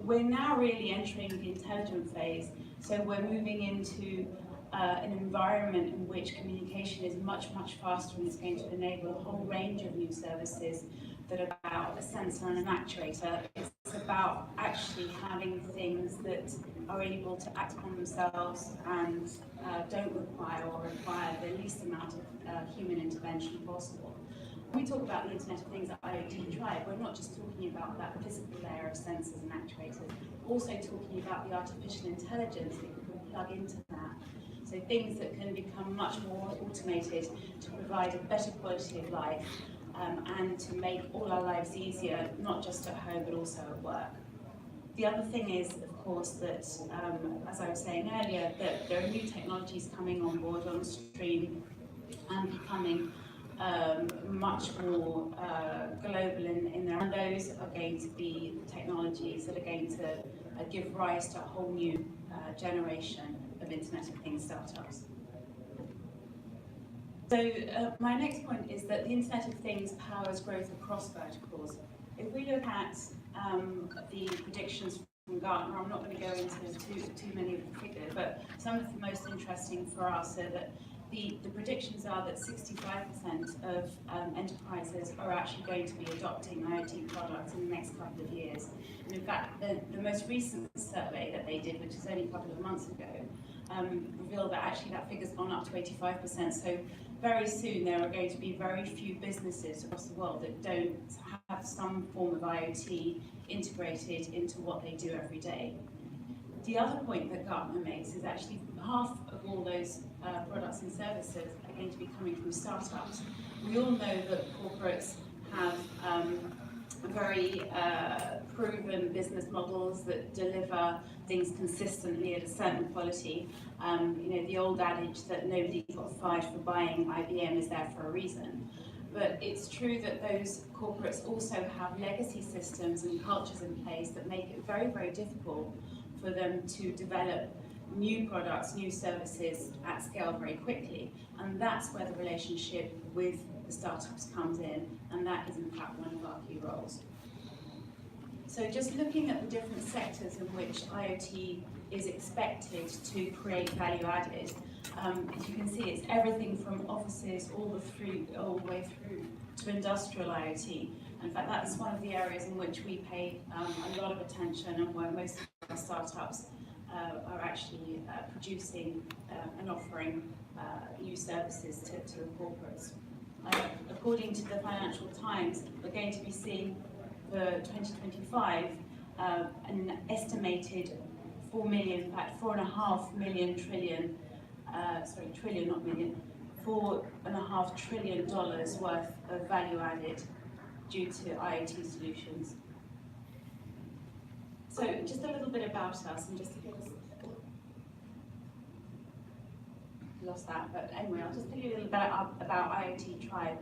We're now really entering the intelligent phase, so we're moving into an environment in which communication is much, much faster, and it's going to enable a whole range of new services that are about a sensor and an actuator. It's about actually having things that are able to act on themselves and don't require or require the least amount of human intervention possible. When we talk about the Internet of Things at IoT Tribe, we're not just talking about that physical layer of sensors and actuators, we're also talking about the artificial intelligence that you can plug into that. So things that can become much more automated to provide a better quality of life and to make all our lives easier, not just at home but also at work. The other thing is, of course, that as I was saying earlier, that there are new technologies coming on board on stream and becoming much more global in there. And those are going to be technologies that are going to give rise to a whole new generation of Internet of Things startups. So my next point is that the Internet of Things powers growth across verticals. If we look at the predictions from Gartner, I'm not going to go into too many of the figures, but some of the most interesting for us are that the predictions are that 65% of enterprises are actually going to be adopting IoT products in the next couple of years. And in fact, the most recent survey that they did, which is only a couple of months ago, revealed that actually that figure's gone up to 85%. So very soon there are going to be very few businesses across the world that don't have some form of IoT integrated into what they do every day. The other point that Gartner makes is actually half of all those products and services are going to be coming from startups. We all know that corporates have very proven business models that deliver things consistently at a certain quality. You know, the old adage that nobody got fired for buying IBM is there for a reason. But it's true that those corporates also have legacy systems and cultures in place that make it very, very difficult for them to develop new products, new services at scale very quickly. And that's where the relationship with the startups comes in, and that is in fact one of our key roles. So just looking at the different sectors in which IoT is expected to create value added, as you can see, it's everything from offices all the way through to industrial IoT. In fact, that's one of the areas in which we pay a lot of attention, and where most of our startups are actually producing and offering new services to the corporates. According to the Financial Times, we're going to be seeing for 2025 an estimated 4.5 million trillion, trillion, not million, $4.5 trillion worth of value added due to IoT solutions. So just a little bit about us, and just to give us, lost that, but anyway, I'll just tell you a little bit about IoT Tribe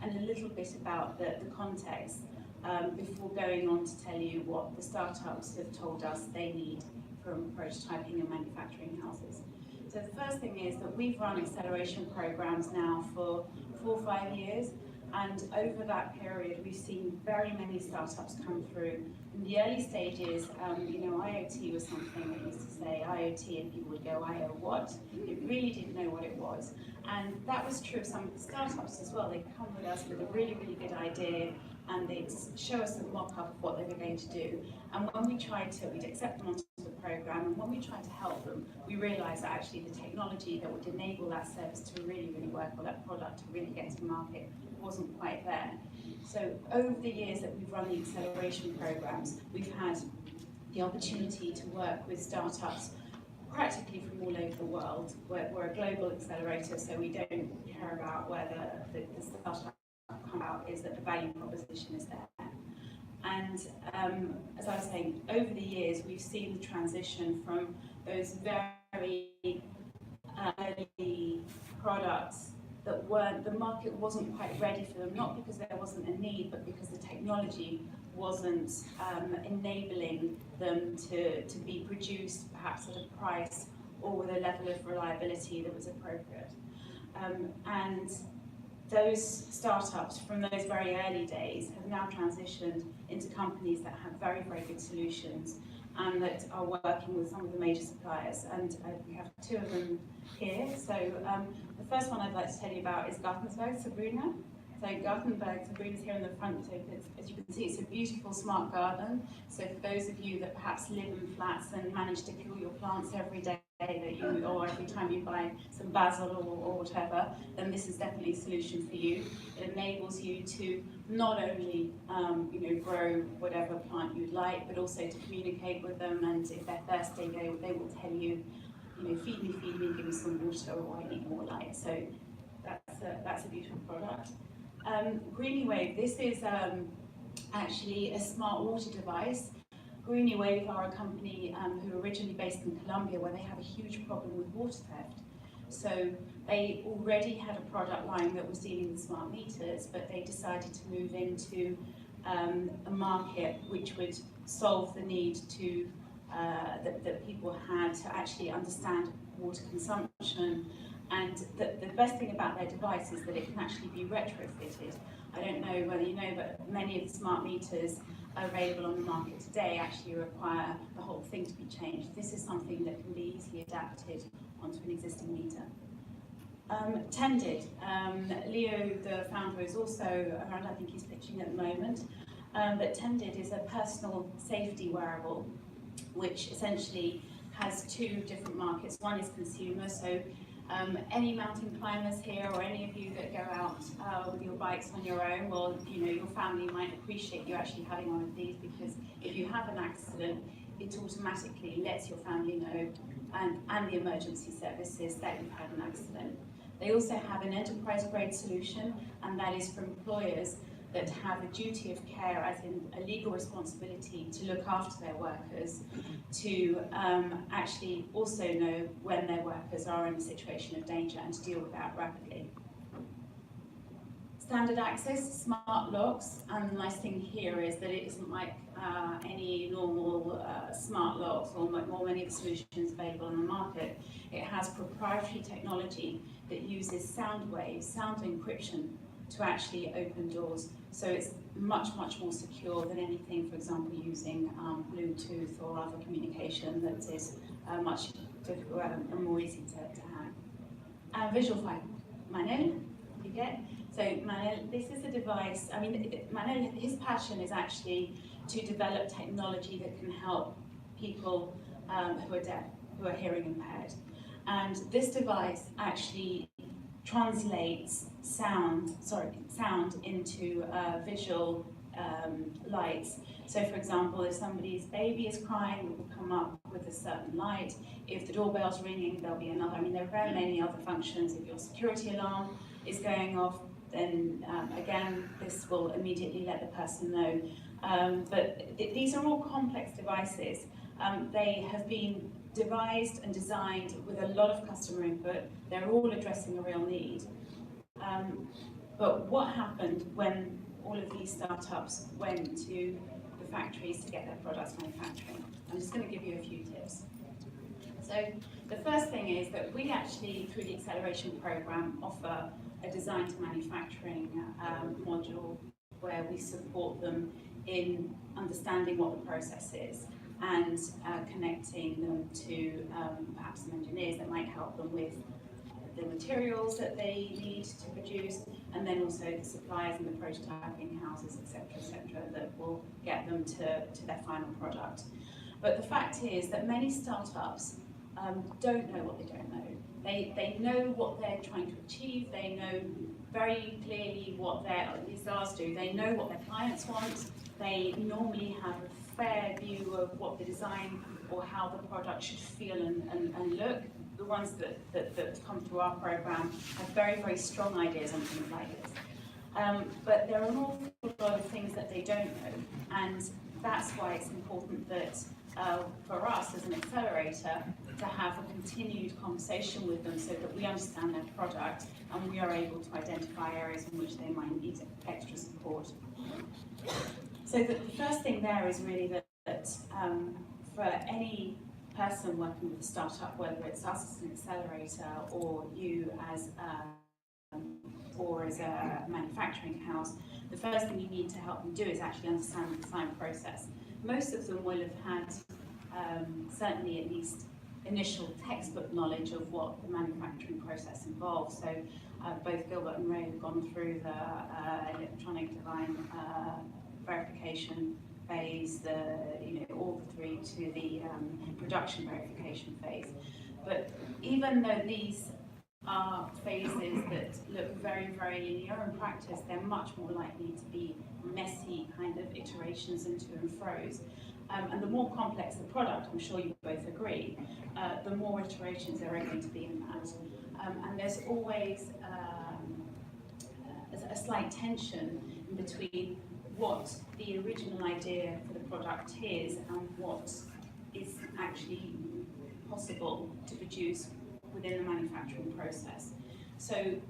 and a little bit about the context before going on to tell you what the startups have told us they need from prototyping and manufacturing houses. So the first thing is that we've run acceleration programs now for 4 or 5 years, and over that period we've seen very many startups come through. In the early stages, you know, IoT was something that used to say IoT and people would go, IO what? It really didn't know what it was. And that was true of some of the startups as well. They'd come with us with a really, really good idea, and they'd show us a mock-up of what they were going to do. And when we tried to, we'd accept them onto the program, and when we tried to help them, we realized that actually the technology that would enable that service to really, really work, or that product to really get to market, wasn't quite there. So over the years that we've run the acceleration programs, we've had the opportunity to work with startups practically from all over the world. We're a global accelerator, so we don't care about where the startup comes out, is that the value proposition is there. And as I was saying, over the years, we've seen the transition from those very early products that the market wasn't quite ready for them, not because there wasn't a need, but because the technology wasn't enabling them to be produced perhaps at a price or with a level of reliability that was appropriate. And those startups from those very early days have now transitioned into companies that have very, very good solutions and that are working with some of the major suppliers. And we have two of them here. So the first one I'd like to tell you about is Gartensberg Sabrina. So Gartenberg Sabrina's here in the front. So as you can see, it's a beautiful smart garden. So for those of you that perhaps live in flats and manage to kill your plants every day, or every time you buy some basil or whatever, then this is definitely a solution for you. It enables you to not only grow whatever plant you'd like, but also to communicate with them, and if they're thirsty, they will tell you, feed me, give me some water, or I need more light. So that's a beautiful product. GreenyWave, this is actually a smart water device. GreenyWave are a company who are originally based in Colombia, where they have a huge problem with water theft. So they already had a product line that was dealing with smart meters, but they decided to move into a market which would solve the need to that people had to actually understand water consumption. And the best thing about their device is that it can actually be retrofitted. I don't know whether you know, but many of the smart meters available on the market today actually require the whole thing to be changed. This is something that can be easily adapted onto an existing meter. Tended. Leo, the founder, is also around. I think he's pitching at the moment. But Tended is a personal safety wearable, which essentially has two different markets. One is consumer, so any mountain climbers here, or any of you that go out with your bikes on your own, well, your family might appreciate you actually having one of these, because if you have an accident, it automatically lets your family know and the emergency services that you've had an accident. They also have an enterprise-grade solution, and that is for employers that have a duty of care, as in a legal responsibility to look after their workers, to actually also know when their workers are in a situation of danger and to deal with that rapidly. Standard access, smart locks, and the nice thing here is that it isn't like any normal smart locks or many of the solutions available on the market. It has proprietary technology that uses sound waves, sound encryption, to actually open doors. So it's much, much more secure than anything, for example, using Bluetooth or other communication that is much difficult and more easy to hack. Visual file. Manel, you get? So Manel, this is a device, Manel, his passion is actually to develop technology that can help people who are deaf, who are hearing impaired. And this device actually translates sound into visual lights. So for example, if somebody's baby is crying, it will come up with a certain light. If the doorbell's ringing, there'll be another. There are very many other functions. If your security alarm is going off, then again, this will immediately let the person know. But these are all complex devices. They have been devised and designed with a lot of customer input. They're all addressing a real need. But what happened when all of these startups went to the factories to get their products manufacturing? I'm just going to give you a few tips. So the first thing is that we actually, through the acceleration program, offer a design to manufacturing module where we support them in understanding what the process is and connecting them to perhaps some engineers that might help them with the materials that they need to produce, and then also the suppliers and the prototyping houses, etc., that will get them to their final product. But the fact is that many startups don't know what they don't know. They know what they're trying to achieve, they know very clearly what these ours do, they know what their clients want, they normally have a fair view of what the design or how the product should feel and look. The ones that come through our program have very, very strong ideas on things like this. But there are an awful lot of things that they don't know, and that's why it's important that for us as an accelerator to have a continued conversation with them so that we understand their product and we are able to identify areas in which they might need extra support. So the first thing there is really that for any person working with a startup, whether it's us as an accelerator or you as a manufacturing house, the first thing you need to help them do is actually understand the design process. Most of them will have had certainly at least initial textbook knowledge of what the manufacturing process involves. So both Gilbert and Ray have gone through the electronic design verification phase, all the three to the production verification phase. But even though these are phases that look very, very linear in practice, they're much more likely to be messy kind of iterations and to and fro's. And the more complex the product, I'm sure you both agree, the more iterations there are going to be in that. And there's always a slight tension in between what the original idea for the product is and what is actually possible to produce within the manufacturing process. So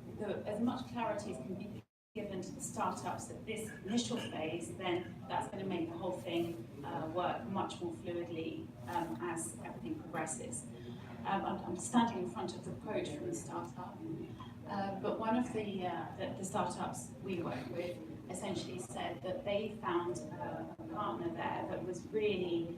as much clarity as can be given to the startups at this initial phase, then that's going to make the whole thing work much more fluidly as everything progresses. I'm standing in front of the quote from the startup, but one of the startups we work with essentially said that they found a partner there that was really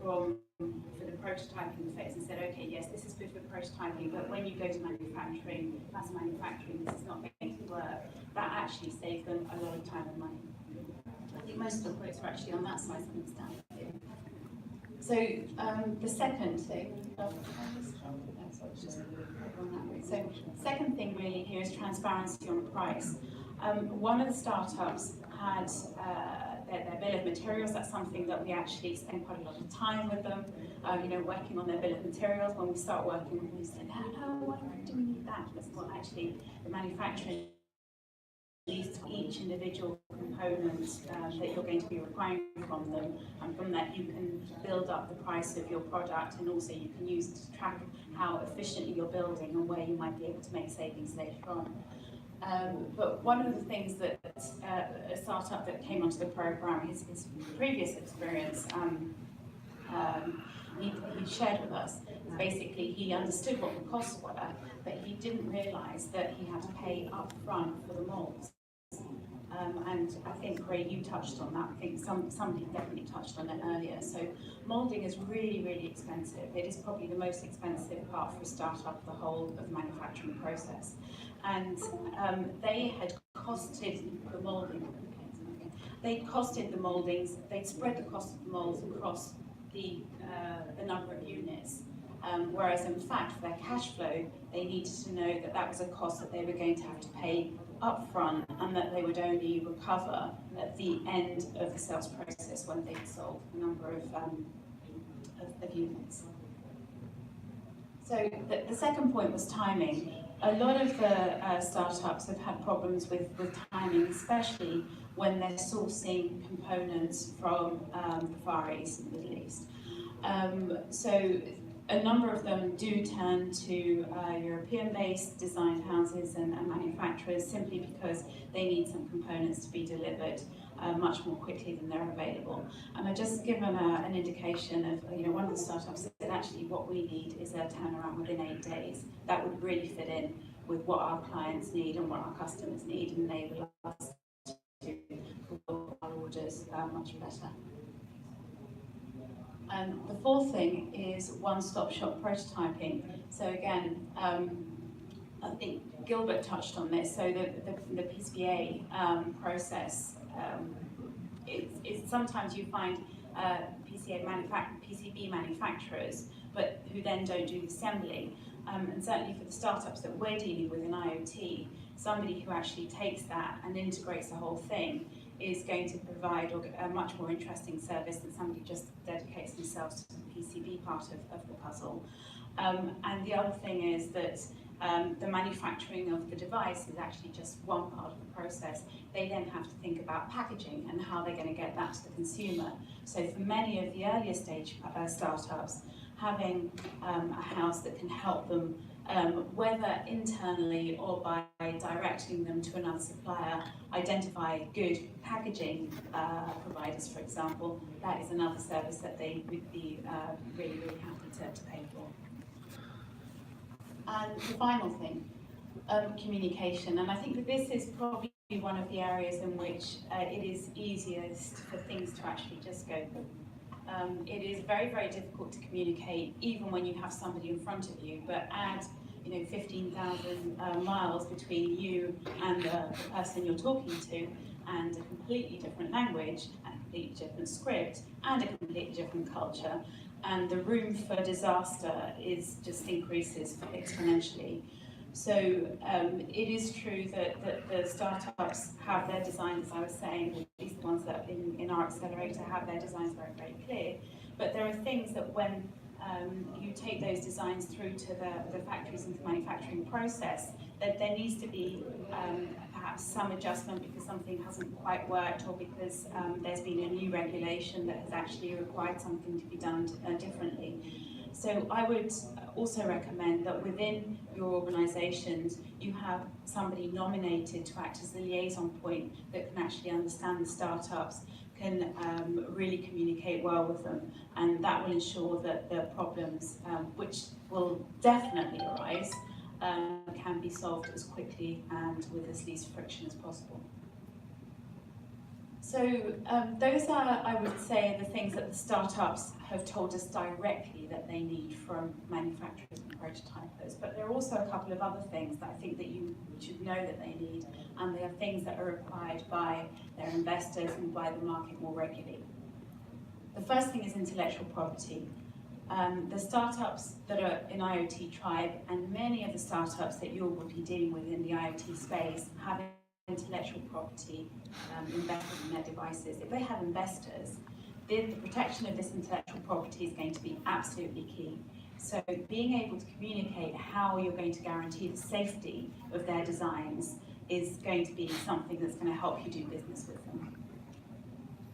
for the prototyping phase and said, okay, yes, this is good for prototyping, but when you go to manufacturing, mass manufacturing, this is not going to work. That actually saved them a lot of time and money. I think most of the quotes are actually on that side, so I'm standing. So the second thing, so second thing really here is transparency on price. One of the startups had their bill of materials. That's something that we actually spend quite a lot of time with them, working on their bill of materials. When we start working with them, we say, no, do we need that? That's what actually the manufacturing needs to each individual component that you're going to be requiring from them, and from that you can build up the price of your product, and also you can use it to track how efficiently you're building and where you might be able to make savings later on. But one of the things that a startup that came onto the program, his previous experience, he shared with us, basically he understood what the costs were, but he didn't realise that he had to pay up front for the molds. And I think, Ray, you touched on that. I think somebody definitely touched on it earlier. So moulding is really, really expensive. It is probably the most expensive part for a startup, the whole of the manufacturing process. And they had costed the moulding. They costed the mouldings. They'd spread the cost of the moulds across the number of units. Whereas in fact, for their cash flow, they needed to know that that was a cost that they were going to have to pay upfront, and that they would only recover at the end of the sales process when they'd sold a number of units. So the second point was timing. A lot of the startups have had problems with timing, especially when they're sourcing components from the Far East and the Middle East. So a number of them do turn to European-based design houses and manufacturers simply because they need some components to be delivered much more quickly than they're available. And I've just given an indication of, one of the startups said actually what we need is a turnaround within 8 days. That would really fit in with what our clients need and what our customers need, and enable us to fulfill our orders much better. And the fourth thing is one-stop shop prototyping. So again, I think Gilbert touched on this. So the PCBA process, sometimes you find PCB manufacturers, but who then don't do the assembly. And certainly for the startups that we're dealing with in IoT, somebody who actually takes that and integrates the whole thing is going to provide a much more interesting service than somebody who just dedicates themselves to the PCB part of the puzzle. And the other thing is that the manufacturing of the device is actually just one part of the process. They then have to think about packaging and how they're going to get that to the consumer. So for many of the earlier stage startups, having a house that can help them whether internally or by directing them to another supplier, identify good packaging providers, for example. That is another service that they would be really, really happy to pay for. And the final thing, communication. And I think that this is probably one of the areas in which it is easiest for things to actually just go. It is very, very difficult to communicate even when you have somebody in front of you, but add 15,000 miles between you and the person you're talking to, and a completely different language, and a completely different script, and a completely different culture, and the room for disaster just increases exponentially. So it is true that the startups have their designs, as I was saying, at least the ones that in our accelerator have their designs very, very clear. But there are things that when you take those designs through to the factories and the manufacturing process, that there needs to be perhaps some adjustment because something hasn't quite worked, or because there's been a new regulation that has actually required something to be done differently. So I would also recommend that within your organisations you have somebody nominated to act as the liaison point that can actually understand the startups, can really communicate well with them, and that will ensure that the problems, which will definitely arise, can be solved as quickly and with as least friction as possible. So those are, I would say, the things that the startups have told us directly that they need from manufacturers and prototypers. But there are also a couple of other things that I think that you should know that they need, and they are things that are required by their investors and by the market more regularly. The first thing is intellectual property. The startups that are in IoT Tribe, and many of the startups that you will be dealing with in the IoT space, have intellectual property invested in their devices. If they have investors, the protection of this intellectual property is going to be absolutely key. So being able to communicate how you're going to guarantee the safety of their designs is going to be something that's going to help you do business with them.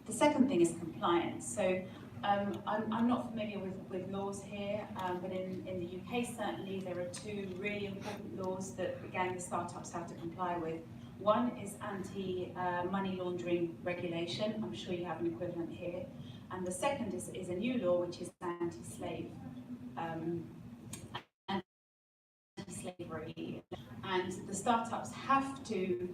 The second thing is compliance. So I'm not familiar with laws here, but in the UK certainly there are two really important laws that, again, the startups have to comply with. One is anti-money laundering regulation. I'm sure you have an equivalent here. And the second is a new law, which is anti-slavery. And the startups have to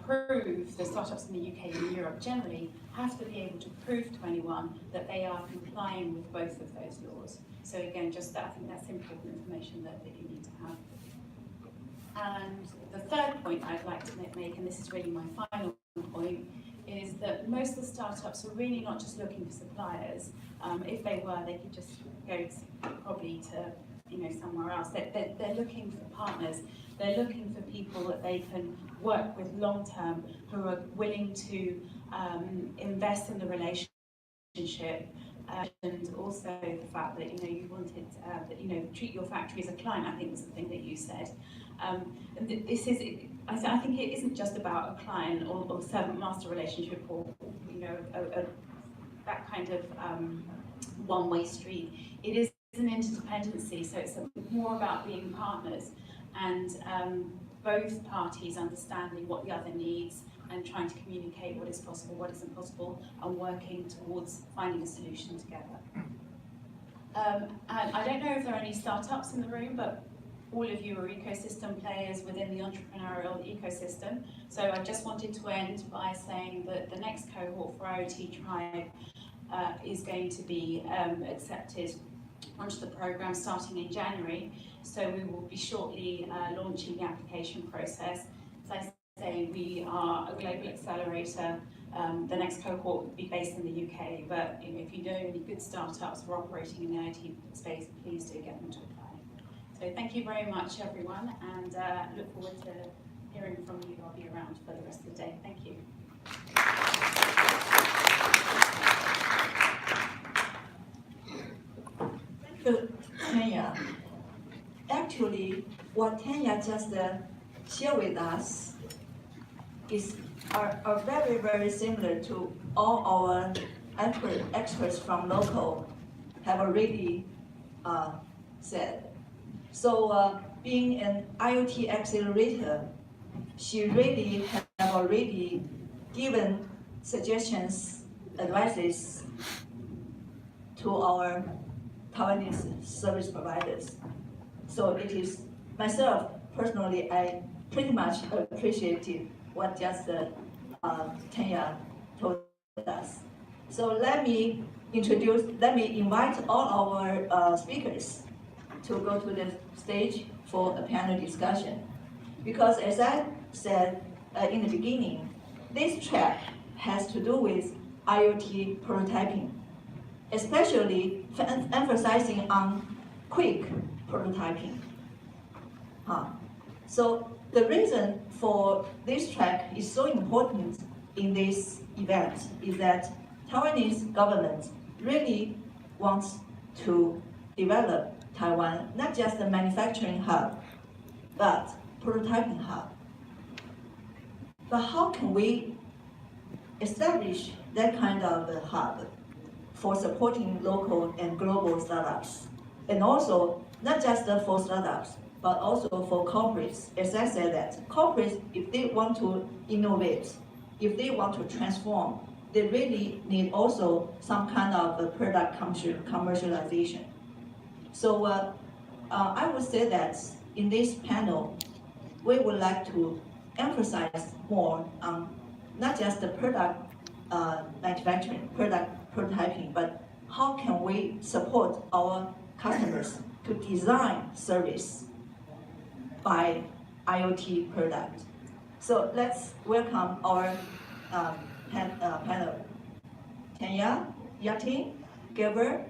prove, the startups in the UK and Europe generally, have to be able to prove to anyone that they are complying with both of those laws. So again, just that, I think that's important information that you need to have. And the third point I'd like to make, and this is really my final point, is that most of the startups are really not just looking for suppliers. If they were, they could just go probably to somewhere else. They're looking for partners. They're looking for people that they can work with long term, who are willing to invest in the relationship. And also the fact that you wanted that treat your factory as a client, I think was the thing that you said. And this is, I think it isn't just about a client or servant-master relationship, or that kind of one-way street. It is an interdependency, so it's more about being partners and both parties understanding what the other needs and trying to communicate what is possible, what isn't possible, and working towards finding a solution together. And I don't know if there are any startups in the room, but all of you are ecosystem players within the entrepreneurial ecosystem. So I just wanted to end by saying that the next cohort for IoT Tribe is going to be accepted onto the program starting in January. So we will be shortly launching the application process. As I say, we are a global accelerator. The next cohort will be based in the UK, but if you know any good startups who are operating in the IoT space, please do get them to apply. So thank you very much, everyone, and look forward to hearing from you. I'll be around for the rest of the day. Thank you. Thank you, Tanya. Actually, what Tanya just shared with us are very, very similar to all our experts from local have already said. So being an IoT accelerator, she really have already given suggestions, advices to our Taiwanese service providers. So it is myself personally, I pretty much appreciated what just Tanya told us. So let me invite all our speakers to go to the stage for a panel discussion. Because as I said in the beginning, this track has to do with IoT prototyping, especially emphasizing on quick prototyping. So the reason for this track is so important in this event is that Taiwanese government really wants to develop Taiwan not just a manufacturing hub, but prototyping hub. But how can we establish that kind of a hub for supporting local and global startups? And also, not just for startups, but also for corporates. As I said that, corporates, if they want to innovate, if they want to transform, they really need also some kind of a product commercialization. So I would say that in this panel, we would like to emphasize more on not just the product manufacturing, product prototyping, but how can we support our customers to design service by IoT product. So let's welcome our panel. Tanya, Yatin, Gilbert,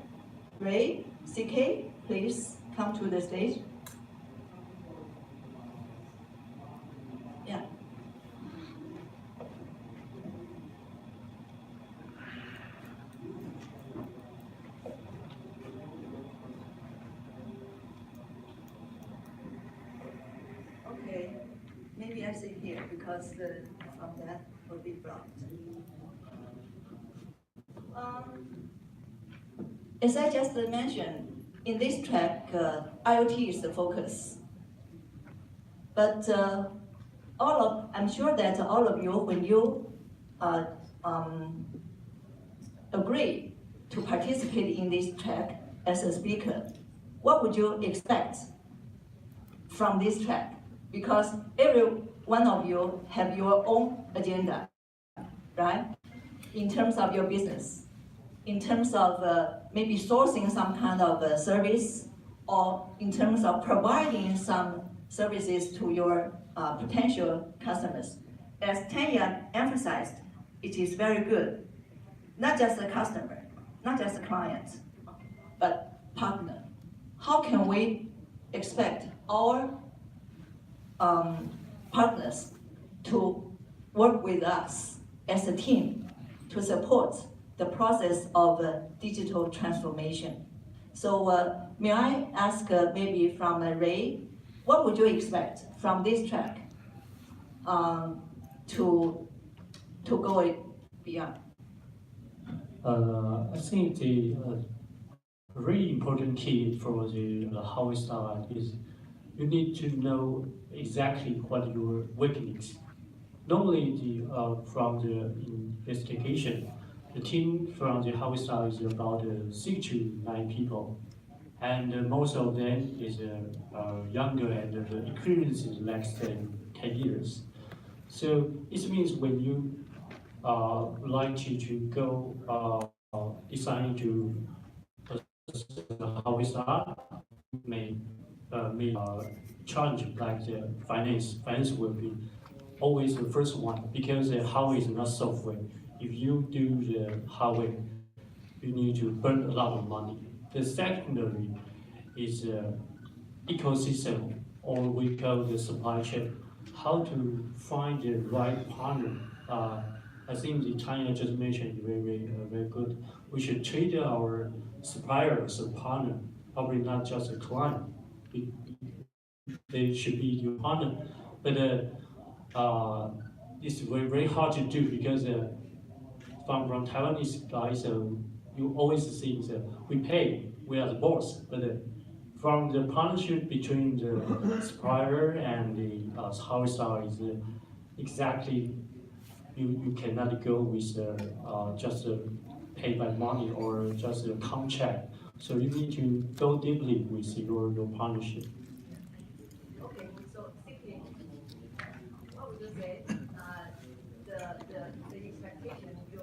Ray, CK, please come to the stage. Yeah. Okay, maybe I sit here because from that will be blocked. As I just mentioned, in this track, IoT is the focus. But I'm sure that all of you, when you agree to participate in this track as a speaker, what would you expect from this track? Because every one of you have your own agenda, right? In terms of your business, in terms of maybe sourcing some kind of service, or in terms of providing some services to your potential customers. As Tanya emphasized, it is very good. Not just a customer, not just a client, but partner. How can we expect our partners to work with us as a team to support the process of digital transformation? So may I ask maybe from Ray, what would you expect from this track to go beyond? I think the really important key for the how we start is you need to know exactly what your weakness. Normally, from the investigation, the team from the how we start is about 6 to 9 people, and most of them is younger and the experience is less than 10 years. So it means when you like to go design to how we start, may challenge like the finance. Finance will be always the first one because the hardware is not software. If you do the hardware, you need to burn a lot of money. The secondary is ecosystem, or we call the supply chain. How to find the right partner. I think the China just mentioned very good. We should treat our supplier as a partner, probably not just a client. They should be your partner, but it's very hard to do because from Taiwanese guys, you always think that we pay, we are the boss, but from the partnership between the supplier and the Harvester is exactly you cannot go with just pay by money or just a contract. So you need to go deeply with your partnership. Okay, so simply, what would you say? The expectation you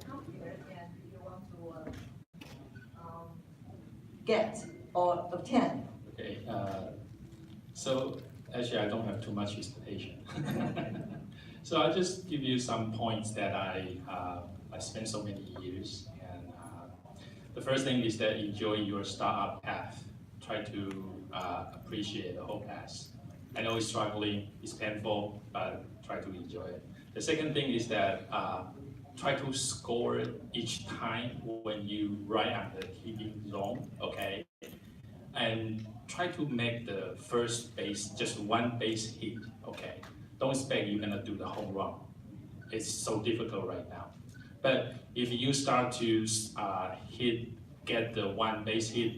come here and you want to get or obtain. Okay, so actually I don't have too much expectation. So I'll just give you some points that I spent so many years. And the first thing is that enjoy your startup path. Try to appreciate the whole path. I know it's struggling, it's painful, but try to enjoy it. The second thing is that try to score each time when you ride on the hitting zone, okay? And try to make the first base just one base hit, okay? Don't expect you're gonna do the home run. It's so difficult right now. But if you start to get the one base hit,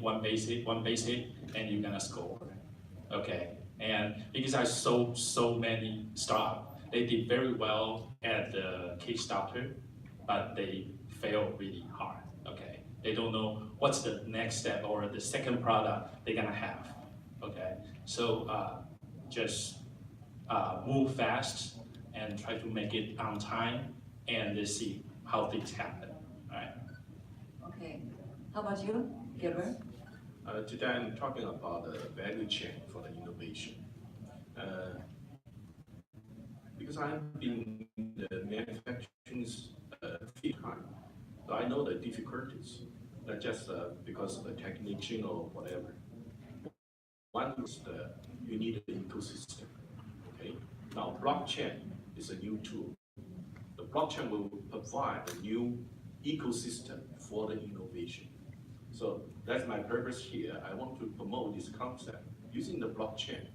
and you're gonna score, okay? And because I saw so many startups, they did very well at the Kickstarter, but they failed really hard, okay? They don't know what's the next step or the second product they're gonna have, okay? So just move fast and try to make it on time and see how things happen, right? Okay, how about you, Gilbert? Today I'm talking about the value chain for the innovation. Because I've been in the manufacturing field, so I know the difficulties, not just because of the technician or whatever. One is you need an ecosystem. Okay. Now blockchain is a new tool. The blockchain will provide a new ecosystem for the innovation. So that's my purpose here. I want to promote this concept using the blockchain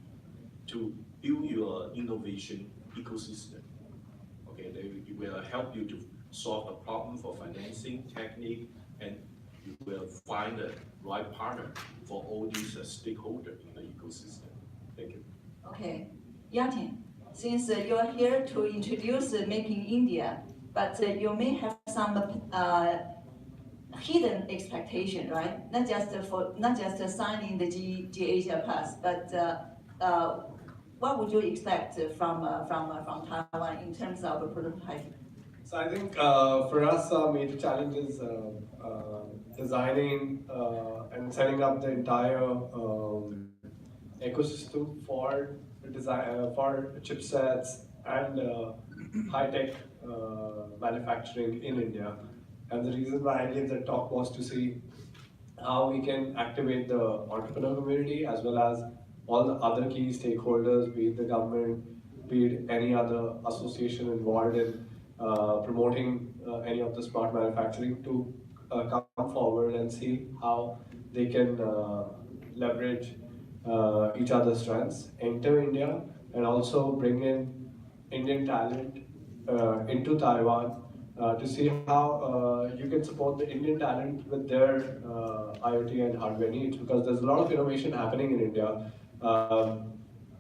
to build your innovation ecosystem. Okay, they will help you to solve a problem for financing, technique, and you will find the right partner for all these stakeholders in the ecosystem. Thank you. Okay, Yatin, since you're here to introduce Make in India, but you may have some hidden expectation, right? Not just signing the G Asia Plus, but what would you expect from Taiwan in terms of prototyping? So I think for us, our major challenge is designing and setting up the entire ecosystem for design for chipsets and high-tech manufacturing in India. And the reason why I gave the talk was to see how we can activate the entrepreneur community as well as all the other key stakeholders, be it the government, be it any other association involved in promoting any of the smart manufacturing to come forward and see how they can leverage each other's strengths, enter India, and also bring in Indian talent into Taiwan to see how you can support the Indian talent with their IoT and hardware needs, because there's a lot of innovation happening in India.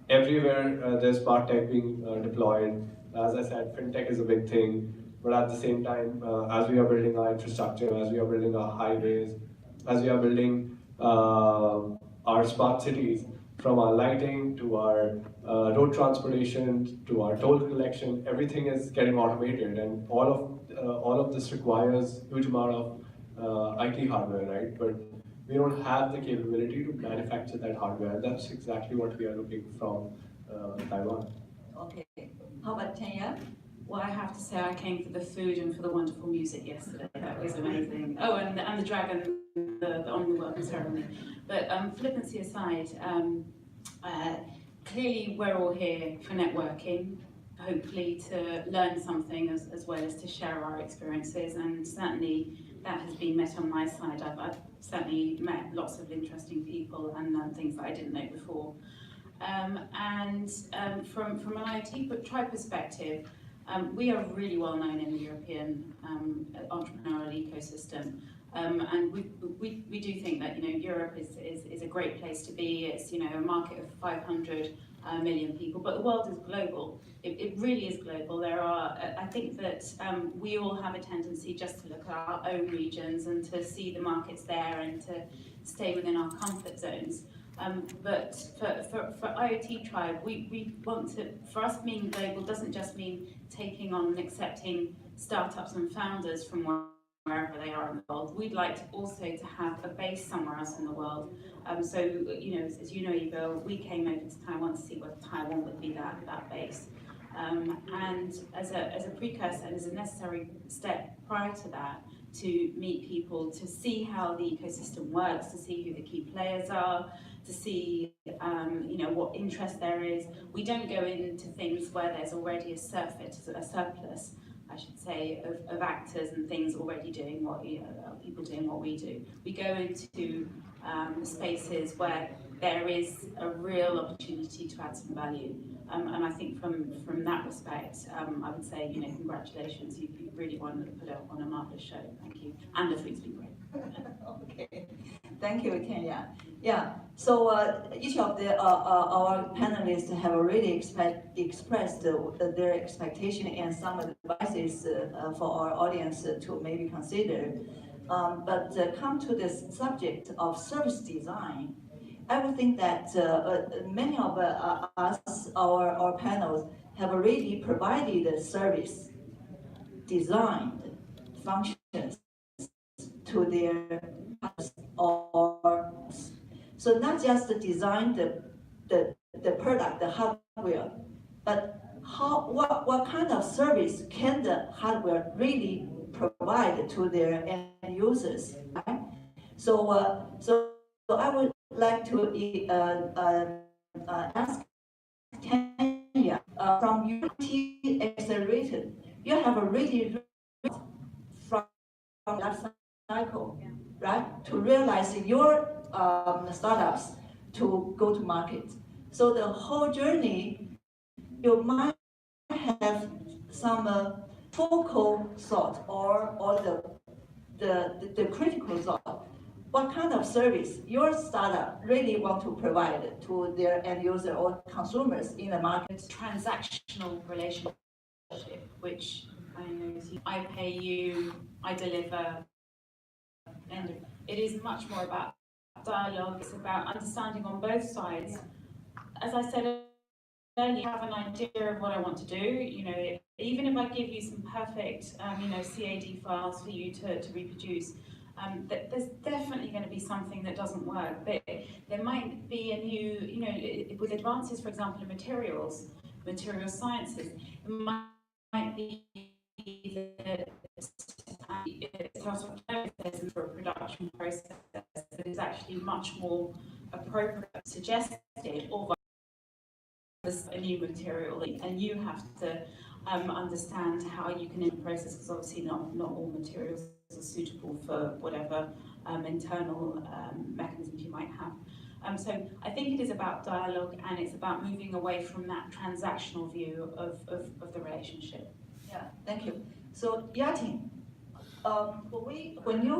Everywhere there's smart tech being deployed. As I said, fintech is a big thing, but at the same time, as we are building our infrastructure, as we are building our highways, as we are building our smart cities, from our lighting to our road transportation to our toll collection, everything is getting automated, and all of this requires huge amount of IT hardware, right? But we don't have the capability to manufacture that hardware. That's exactly what we are looking from Taiwan. Okay, how about Tanya? Well, I have to say I came for the food and for the wonderful music yesterday. That was amazing. Oh, and the dragon, the on the welcome ceremony. But flippancy aside, clearly we're all here for networking, hopefully to learn something as well as to share our experiences, and certainly that has been met on my side. I've certainly met lots of interesting people and learned things that I didn't know before. From an IoT Tribe perspective, we are really well known in the European entrepreneurial ecosystem. And we do think that Europe is a great place to be. It's a market of 500 million people, but the world is global. It really is global. I think that we all have a tendency just to look at our own regions and to see the markets there and to stay within our comfort zones. But for IoT Tribe, we want to, for us being global doesn't just mean taking on and accepting startups and founders from wherever they are in the world. We'd like to also to have a base somewhere else in the world. So, as you know, Eva, we came over to Taiwan to see whether Taiwan would be that base. And as a precursor and as a necessary step prior to that, to meet people, to see how the ecosystem works, to see who the key players are, to see what interest there is. We don't go into things where there's already a surplus, I should say, of actors and things already doing what people doing what we do. We go into spaces where there is a real opportunity to add some value. And I think from that respect, I would say, congratulations, you really wanted to put on a marvelous show. Thank you. And the food's been great. Okay, thank you, Kenya. Yeah, so each of our panelists have already expressed their expectation and some advices for our audience to maybe consider. But come to this subject of service design, I would think that many of us, our panels, have already provided a service designed functions to their or so not just design the product, the hardware, but what kind of service can the hardware really provide to their end users, right? So I would like to ask Tanya from IoT Accelerator. You have already from life cycle, right, to realize your startups to go to market. So the whole journey, you might have some focal thought or the critical thought. What kind of service your startup really want to provide to their end user or consumers in the market? Transactional relationship, which I pay you, I deliver, and it is much more about dialogue. It's about understanding on both sides. As I said earlier, have an idea of what I want to do. Even if I give you some perfect, CAD files for you to reproduce, there's definitely going to be something that doesn't work. But there might be a new, with advances, for example, in material sciences, it might be that for a production process that is actually much more appropriate, suggested, or a new material, and you have to understand how you can in the process, because obviously not all materials are suitable for whatever internal mechanisms you might have. So I think it is about dialogue, and it's about moving away from that transactional view of the relationship. Yeah, thank you. So Yatin, when you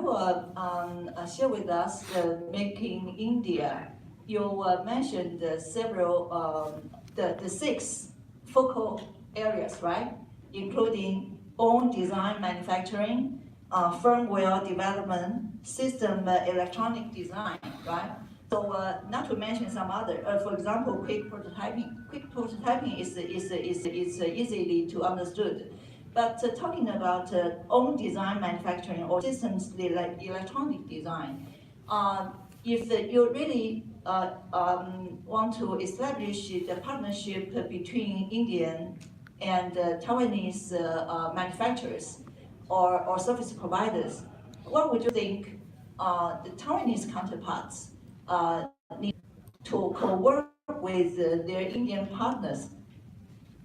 share with us Make in India, you mentioned several the 6 focal areas, right? Including own design manufacturing, firmware development, system electronic design, right? So not to mention some other, for example, quick prototyping. Quick prototyping is easily to understood. But talking about own design manufacturing or systems like electronic design, if you really want to establish the partnership between Indian and Taiwanese manufacturers or service providers, what would you think the Taiwanese counterparts need to co-work with their Indian partners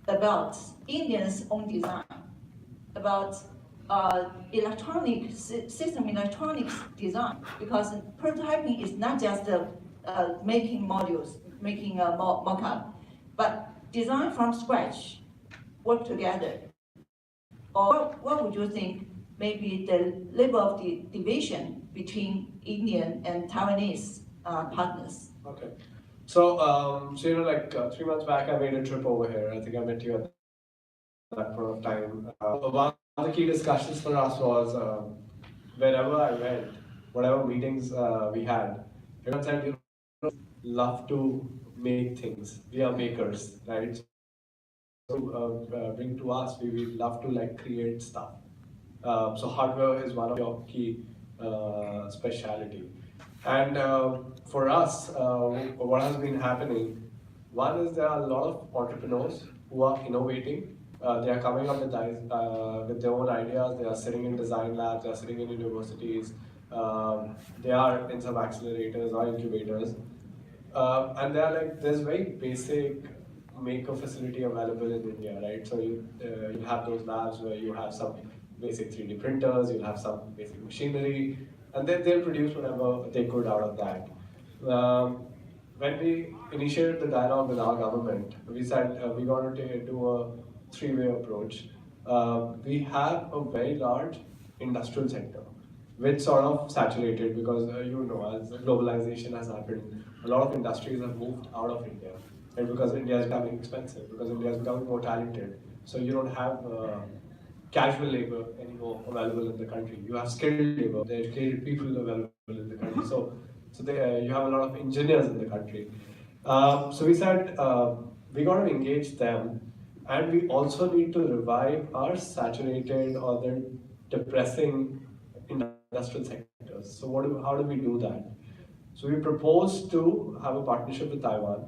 about Indians' own design, about system electronics design, because prototyping is not just making modules, making a mock-up, but design from scratch, work together. Or what would you think maybe the level of the division between Indian and Taiwanese partners. Okay. So, like 3 months back, I made a trip over here. I think I met you at that point of time. One of the key discussions for us was wherever I went, whatever meetings we had, everyone said, love to make things. We are makers, right? So, bring to us, we love to like create stuff. So hardware is one of your key specialty. And for us, what has been happening, one is there are a lot of entrepreneurs who are innovating. They are coming up with their own ideas. They are sitting in design labs. They are sitting in universities. They are in some accelerators or incubators. And they're like, there's very basic maker facility available in India, right? So you have those labs where you have some basic 3D printers, you'll have some basic machinery, and then they'll produce whatever they could out of that. When we initiated the dialogue with our government, we said we got to do a three-way approach. We have a very large industrial sector, which sort of saturated because as globalization has happened, a lot of industries have moved out of India, and because India is becoming expensive, because India is becoming more talented, so you don't have casual labor anymore available in the country. You have skilled labor, the educated people available in the country. You have a lot of engineers in the country. So we said we got to engage them, and we also need to revive our saturated or the depressing industrial sectors. So how do we do that? So we proposed to have a partnership with Taiwan,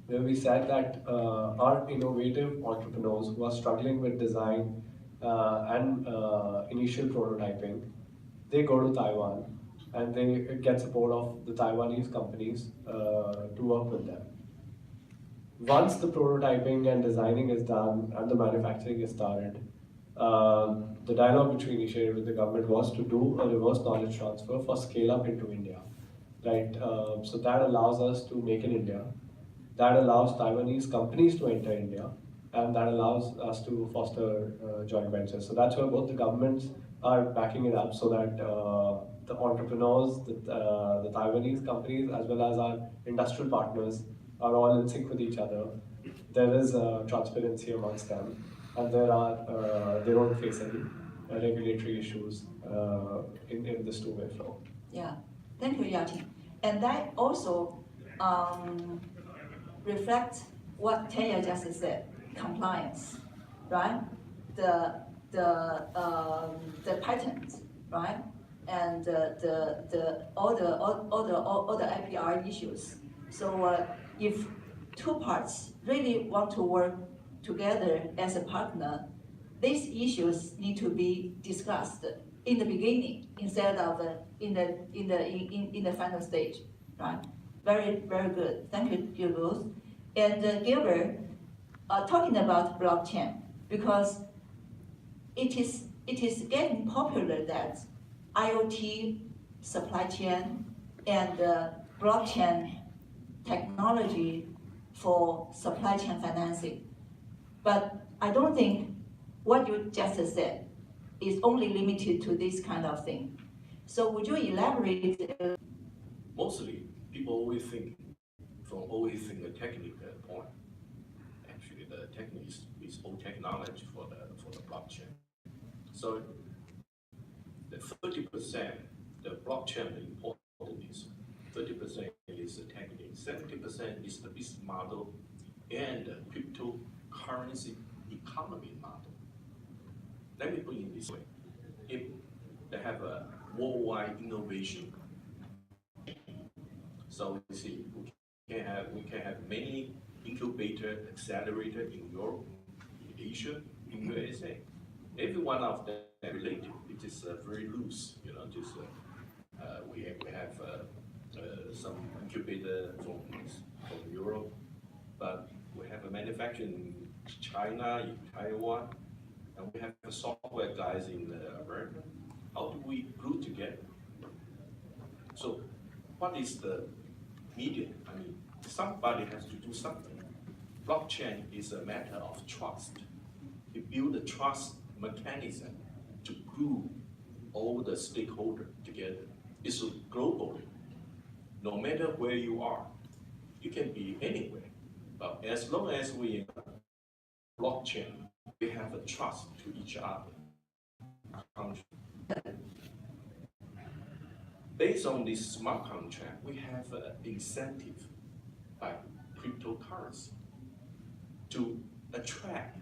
where we said that our innovative entrepreneurs who are struggling with design and initial prototyping, they go to Taiwan and they get support of the Taiwanese companies to work with them. Once the prototyping and designing is done and the manufacturing is started, the dialogue which we initiated with the government was to do a reverse knowledge transfer for scale up into India, right? So that allows us to make in India, that allows Taiwanese companies to enter India, and that allows us to foster joint ventures. So that's where both the governments are backing it up, so that the entrepreneurs, the Taiwanese companies, as well as our industrial partners are all in sync with each other. There is transparency amongst them, and they don't face any regulatory issues in this two-way flow. Yeah, thank you, Yati. And that also reflects what Tanya just said, compliance, right? The patents, right? And all the IPR issues. So if two parts really want to work together as a partner, these issues need to be discussed in the beginning instead of in the final stage, right? Very, very good. Thank you, Gilbert. And Gilbert, talking about blockchain, because it is getting popular that IoT supply chain and blockchain technology for supply chain financing. But I don't think what you just said is only limited to this kind of thing. So would you elaborate? Mostly, people always think a technical point. Actually, the technique is old technology for the blockchain. So the 30%, the blockchain important is 30% is the technique, 70% is the business model and the cryptocurrency economy model. Let me put it this way: if they have a worldwide innovation, so we see we can have many incubator, accelerator in Europe, in Asia, in USA. Every one of them related. It is very loose, Just we have some incubator from Europe, but we have a manufacturing in China, in Taiwan, and we have software guys in America. How do we glue together? So, what is the medium? I mean, somebody has to do something. Blockchain is a matter of trust. You build a trust mechanism to glue all the stakeholders together. It's globally. No matter where you are, you can be anywhere. But as long as we in blockchain, we have a trust to each other. Based on this smart contract, we have an incentive by cryptocurrency to attract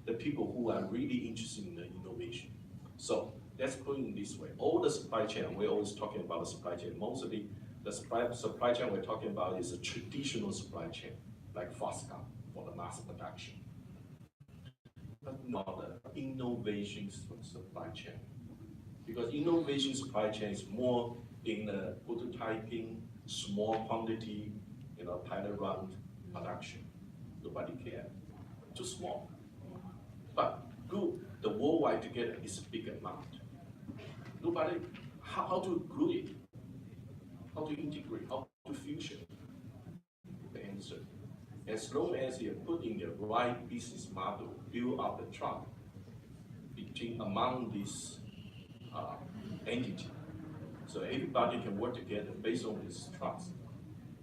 the people who are really interested in the innovation. So let's put it this way. All the supply chain, we're always talking about the supply chain. Mostly the supply chain we're talking about is a traditional supply chain, like Foxconn for the mass production. But not the innovation supply chain. Because innovation supply chain is more in the prototyping, small quantity, pilot run production. Nobody cares. Too small. But glue the worldwide together is a big amount. Nobody, how to glue it? How to integrate? How to fusion? The answer. As long as you put in the right business model, build up the trust among these entities, so everybody can work together based on this trust,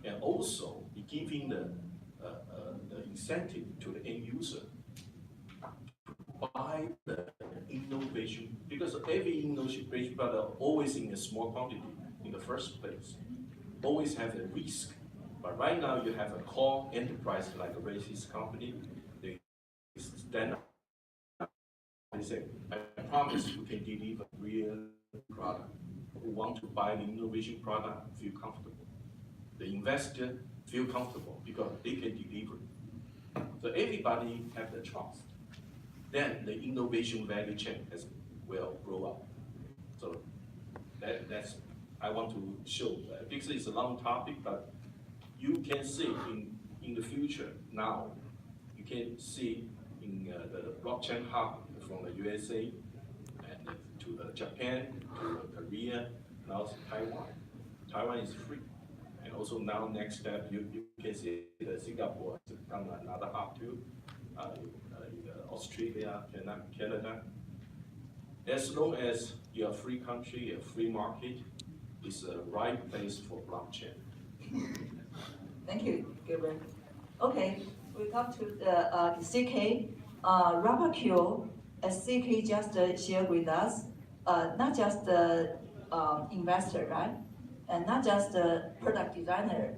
and also giving the incentive to the end user to buy the innovation, because every innovation product always in a small quantity in the first place, always have a risk. But right now you have a core enterprise like a racist company, they stand up, they say, I promise we can deliver real product. Who want to buy the innovation product feel comfortable. The investor feel comfortable because they can deliver. So everybody have the trust. Then the innovation value chain will grow up. So that's I want to show. Because it's a long topic, but you can see in the future now. You can see in the blockchain hub from the USA and to Japan, to Korea, and also Taiwan. Taiwan is free. And also now next step, you can see that Singapore has become another hub too. Australia, Canada. As long as you're a free country, a free market, it's the right place for blockchain. Thank you, Gilbert. Okay, we come to the CK. RubberQ, as CK just shared with us, not just the investor, right? And not just the product designer.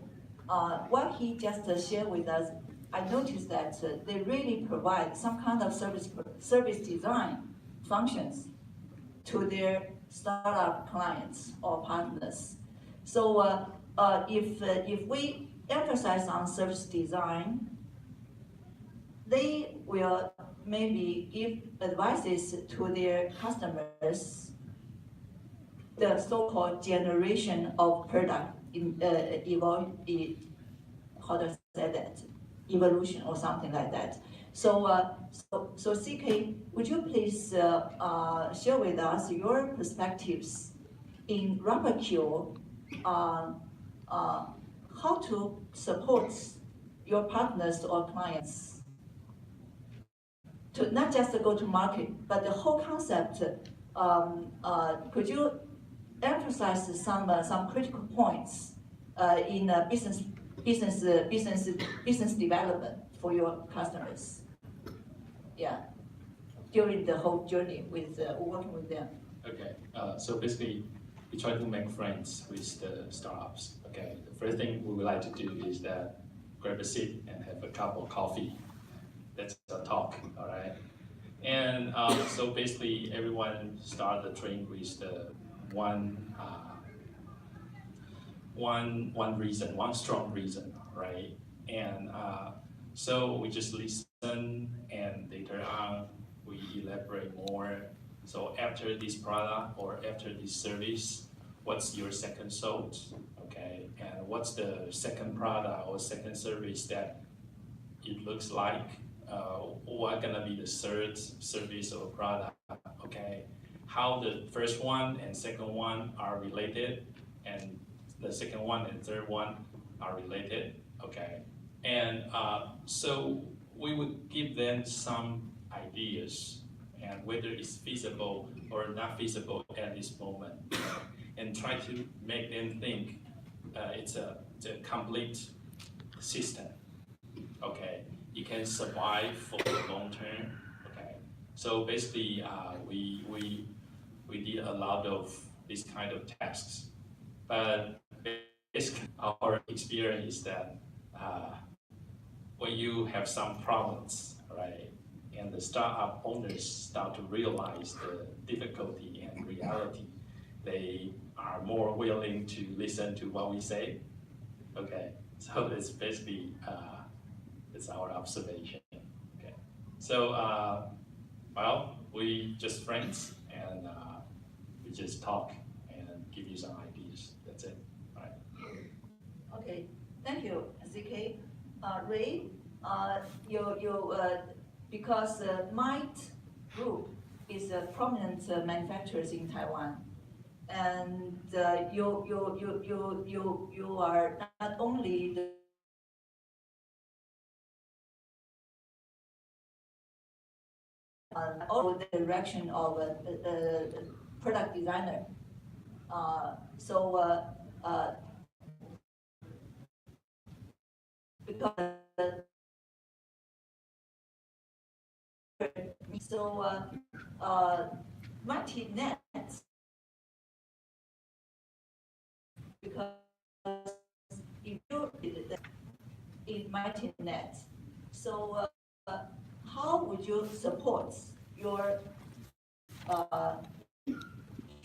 What he just shared with us, I noticed that they really provide some kind of service design functions to their startup clients or partners. So if we emphasize on service design, they will maybe give advices to their customers, the so-called generation of product evolution or something like that. So CK, would you please share with us your perspectives in RubberQ, how to support your partners or clients to not just go to market, but the whole concept. Could you emphasize some critical points in business development for your customers? Yeah, during the whole journey with working with them. Okay, so basically, we try to make friends with the startups. Okay, the first thing we would like to do is that grab a seat and have a cup of coffee. That's a talk, all right? And so basically, everyone start the train with the one strong reason, right? And so we just listen, and later on we elaborate more. So after this product or after this service, what's your second thought? Okay, and what's the second product or second service that it looks like? What gonna be the third service or product? Okay, how the first one and second one are related, and the second one and third one are related. Okay, and so we would give them some ideas and whether it's feasible or not feasible at this moment, and try to make them think it's a complete system. Okay, it can survive for the long term. Okay, so basically, we did a lot of this kind of tasks, but basically our experience is that when you have some problems, right, and the startup owners start to realize the difficulty and reality, they are more willing to listen to what we say. Okay, so it's basically it's our observation. Okay, so well, we just friends and we just talk and give you some ideas. That's it. All right. Okay, thank you, ZK. Ray, because Might Group is a prominent manufacturers in Taiwan, and you are not only the also the direction of a product designer. Because Mighty Nets, because if you in Mighty Nets, so how would you support your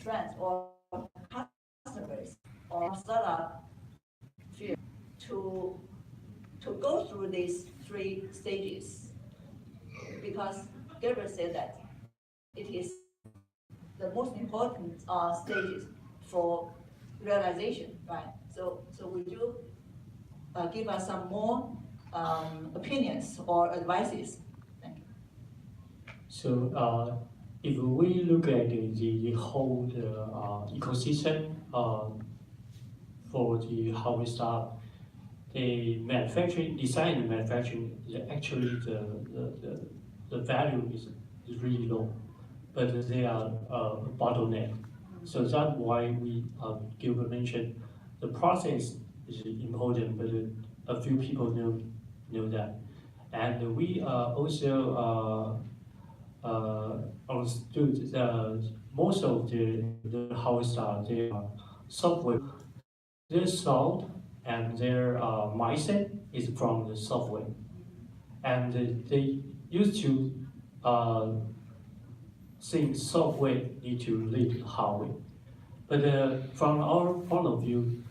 friends or customers or startup field to go through these 3 stages? Because Gabriel said that it is the most important stages for realization, right? So would you give us some more opinions or advices? Thank you. So if we look at the whole ecosystem for the how we start, the manufacturing design and manufacturing, actually the value is really low, but they are a bottleneck. So that's why Gilbert mentioned the process is important, but a few people know that, and we also understood that most of the houses they are software. Their sound and their mindset is from the software, and they used to think software need to lead hardware. But from our point of view,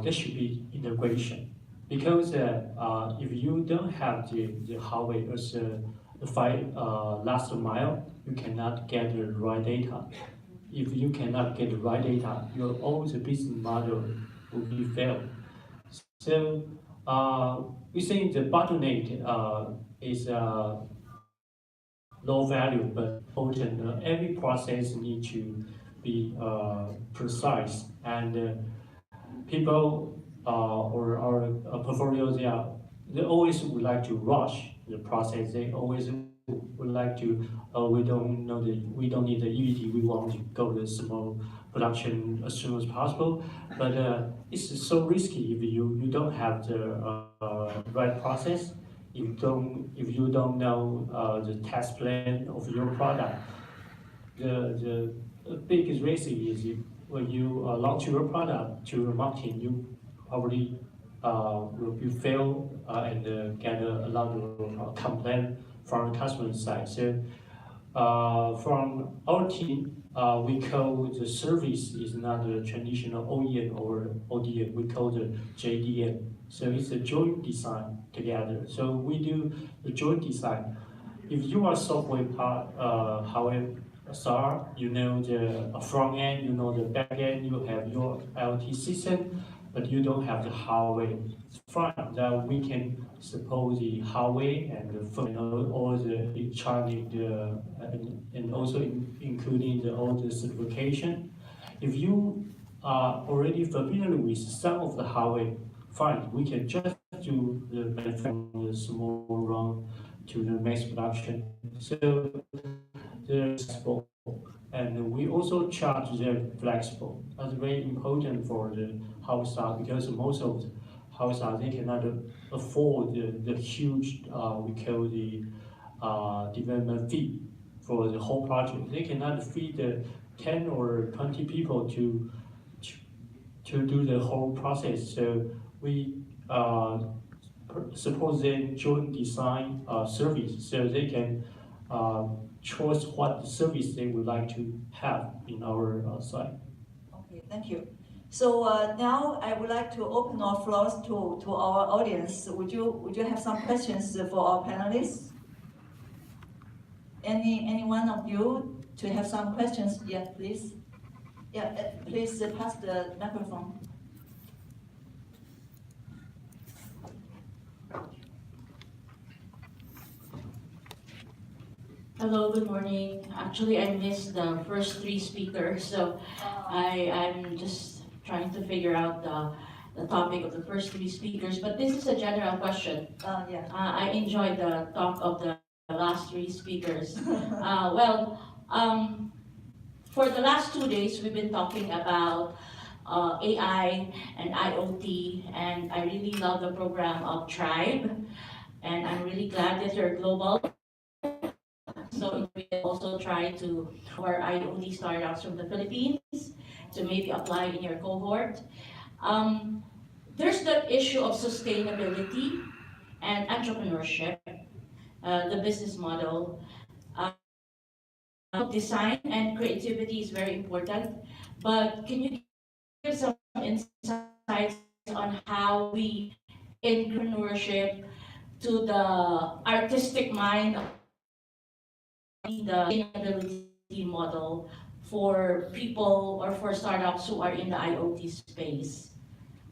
there should be integration, because if you don't have the hardware as last mile, you cannot get the right data. If you cannot get the right data, your all the business model will be failed. So we think the bottleneck is low value but important. Every process need to be precise, and people or our portfolio they always would like to rush the process. They always would like to we don't need the EVT. We want to go to small production as soon as possible. But it's so risky if you don't have the right process. If you don't know the test plan of your product, the biggest risk is when you launch your product to your market, you probably will be fail and get a lot of complaint from the customer side. So from our team, we call the service is not a traditional OEM or ODM. We call the JDM. So it's a joint design together. So we do the joint design. If you are software part, however, SAR, you know the front end, you know the back end, you have your IoT system, but you don't have the hardware. It's fine that we can support the hardware and the phone, all the electronic, and also including all the certification. If you are already familiar with some of the hardware, fine, we can just do the manufacturing, the small run to the mass production. So they're flexible. And we also charge them flexible. That's very important for the house start because most of the house start they cannot afford the huge we call the development fee for the whole project. They cannot feed the 10 or 20 people to do the whole process. So we suppose them joint design service so they can choose what service they would like to have in our site. Okay, thank you. So now I would like to open our floors to our audience. Would you have some questions for our panelists? Any one of you to have some questions? Yeah, please. Yeah, please pass the microphone. Hello, good morning. Actually, I missed the first three speakers, so I'm just trying to figure out the topic of the first three speakers. But this is a general question. Yeah. I enjoyed the talk of the last three speakers. For the last 2 days, we've been talking about AI and IoT, and I really love the program of Tribe, and I'm really glad that you're global. So we also try to our IoT startups from the Philippines to maybe apply in your cohort. There's the issue of sustainability and entrepreneurship, the business model. Design and creativity is very important, but can you give some insights on how we entrepreneurship to the artistic mind of the sustainability model for people or for startups who are in the IoT space?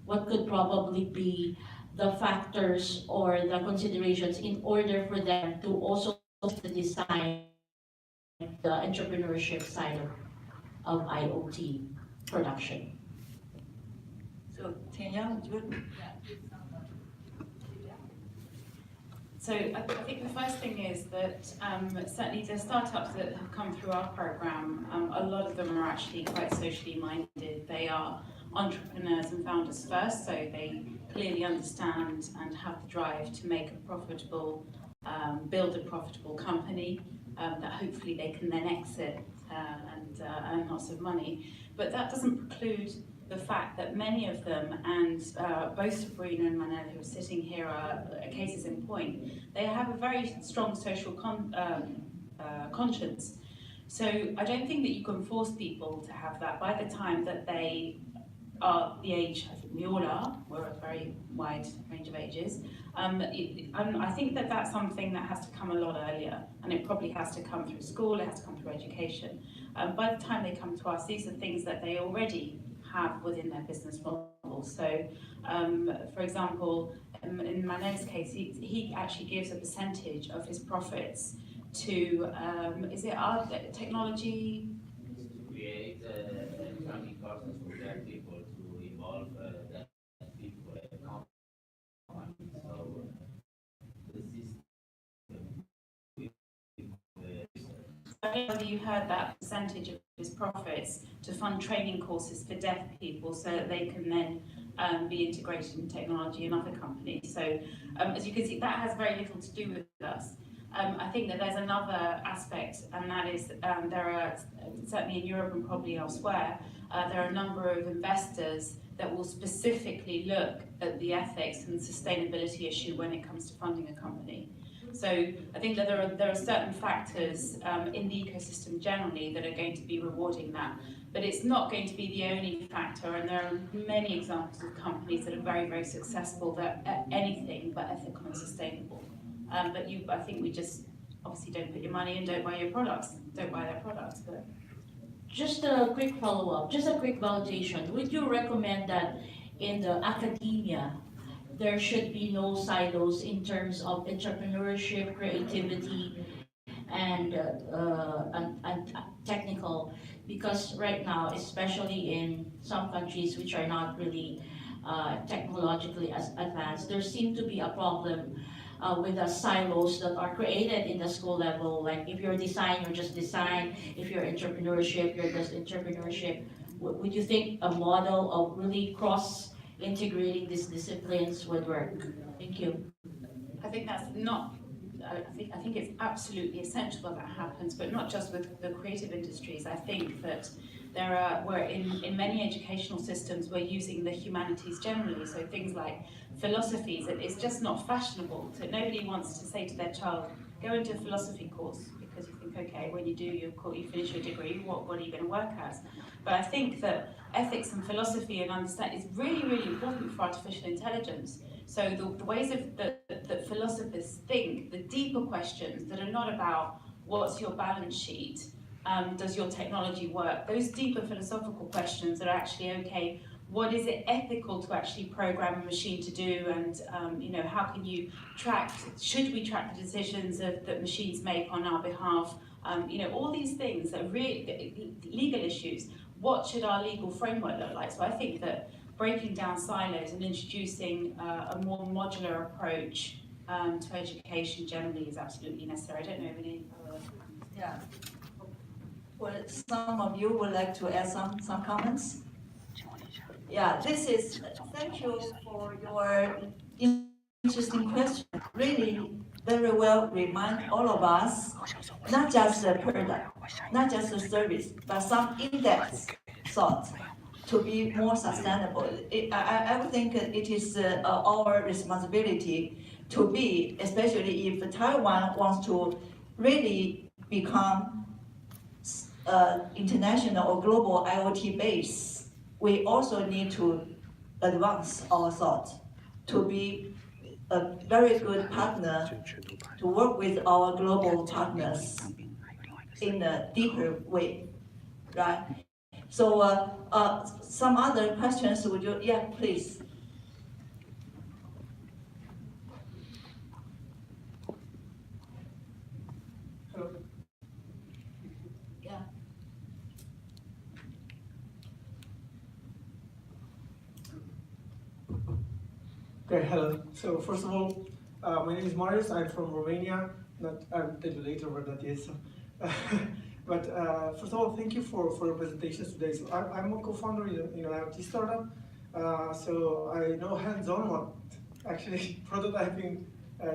What could probably be the factors or the considerations in order for them to also design the entrepreneurship side of IoT production? So, Tanya, would you? So I think the first thing is that certainly the startups that have come through our program, a lot of them are actually quite socially minded. They are entrepreneurs and founders first, so they clearly understand and have the drive to make a profitable, build a profitable company that hopefully they can then exit and earn lots of money. But that doesn't preclude the fact that many of them, and both Sabrina and Manel who are sitting here are cases in point, they have a very strong social conscience. So I don't think that you can force people to have that by the time that they are the age, I think we all are, we're a very wide range of ages. I think that that's something that has to come a lot earlier, and it probably has to come through school, it has to come through education. By the time they come to us, these are things that they already have within their business model. So, for example, in Manel's case, he actually gives a percentage of his profits to, is it our technology? To create training courses for young people to involve that people company. So the system. I don't know whether you heard that percentage of his profits to fund training courses for deaf people so that they can then be integrated in technology in other companies. So as you can see, that has very little to do with us. I think that there's another aspect, and that is there are, certainly in Europe and probably elsewhere, there are a number of investors that will specifically look at the ethics and sustainability issue when it comes to funding a company. So I think that there are certain factors in the ecosystem generally that are going to be rewarding that. But it's not going to be the only factor, and there are many examples of companies that are very, very successful that are anything but ethical and sustainable. I think we just obviously don't put your money in, don't buy your products, don't buy their products. But just a quick follow-up, just a quick validation. Would you recommend that in the academia, there should be no silos in terms of entrepreneurship, creativity, and technical? Because right now, especially in some countries which are not really technologically as advanced, there seems to be a problem with the silos that are created in the school level. Like if you're design, you're just design. If you're entrepreneurship, you're just entrepreneurship. Would you think a model of really cross integrating these disciplines would work? Thank you. I think that's not. I think it's absolutely essential that that happens, but not just with the creative industries. I think that we're in many educational systems, we're using the humanities generally, so things like philosophies, it's just not fashionable. So nobody wants to say to their child, go into a philosophy course, because you think, okay, when you do, you finish your degree, what are you going to work as? But I think that ethics and philosophy and understanding is really, really important for artificial intelligence. So the ways that philosophers think, the deeper questions that are not about what's your balance sheet, does your technology work, those deeper philosophical questions that are actually, okay, what is it ethical to actually program a machine to do, and how can you track, should we track the decisions that machines make on our behalf, all these things that are really legal issues. What should our legal framework look like? So I think that breaking down silos and introducing a more modular approach to education generally is absolutely necessary. I don't know if any other... Yeah. Well, some of you would like to add some comments? Yeah, thank you for your interesting question. Really, very well remind all of us, not just the product, not just the service, but some in-depth thought to be more sustainable. I would think it is our responsibility to be, especially if Taiwan wants to really become international or global IoT base, we also need to advance our thought to be a very good partner, to work with our global partners in a deeper way, right? So some other questions, would you, yeah, please. Hello. Yeah. Okay, hello. So first of all, my name is Marius. I'm from Romania. I'll tell you later where that is. But first of all, thank you for your presentations today. So I'm a co-founder in an IoT startup. So I know hands-on what actually prototyping,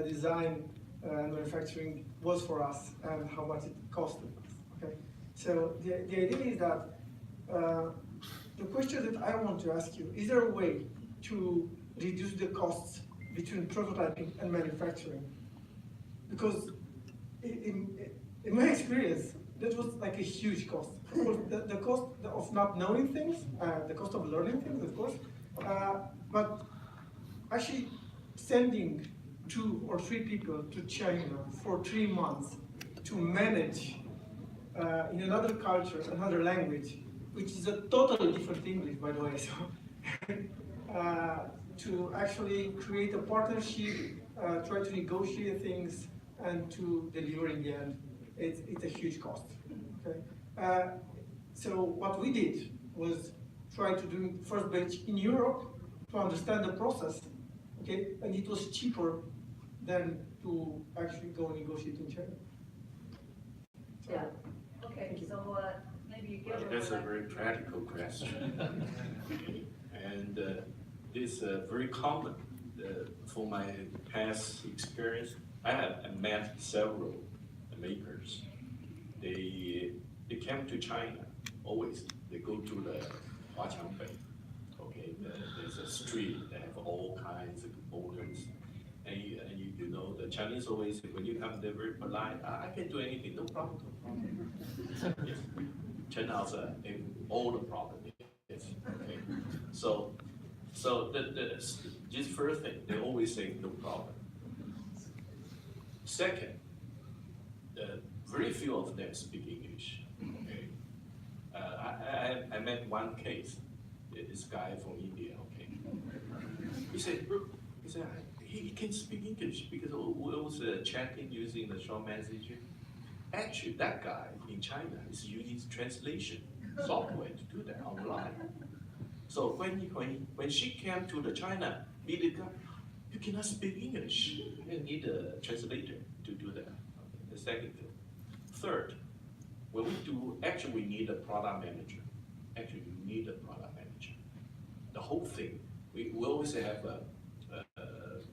design, and manufacturing was for us and how much it costed us. Okay. So the idea is that the question that I want to ask you: is there a way to reduce the costs between prototyping and manufacturing? Because in my experience, that was like a huge cost. Of course, the cost of not knowing things, the cost of learning things, of course, but actually sending 2 or 3 people to China for 3 months to manage in another culture, another language, which is a totally different English, by the way. So, to actually create a partnership, try to negotiate things, and to deliver in the end, it's a huge cost. Okay. So what we did was try to do first batch in Europe to understand the process. Okay, and it was cheaper than to actually go negotiate in China. So, yeah. Okay. So maybe well, that's a very practical question, and it's very common. For my past experience, I have met several makers. They came to China always. They go to the Huaqiangbei. Okay, there's a street that have all kinds of components. And you know, the Chinese always, when you come, they're very polite. I can do anything, no problem, no problem. Yes. Turn out all the problem is, okay. So this first thing, they always say no problem. Second, very few of them speak English. Okay, I met one case. This guy from India. Okay, he said he can speak English because we was chatting using the short messenger. Actually, that guy in China is using translation software to do that online. So when she came to the China, meet the guy, you cannot speak English. You need a translator to do that. The second thing. Third, when we do, actually we need a product manager. Actually, you need a product manager. The whole thing, we always have a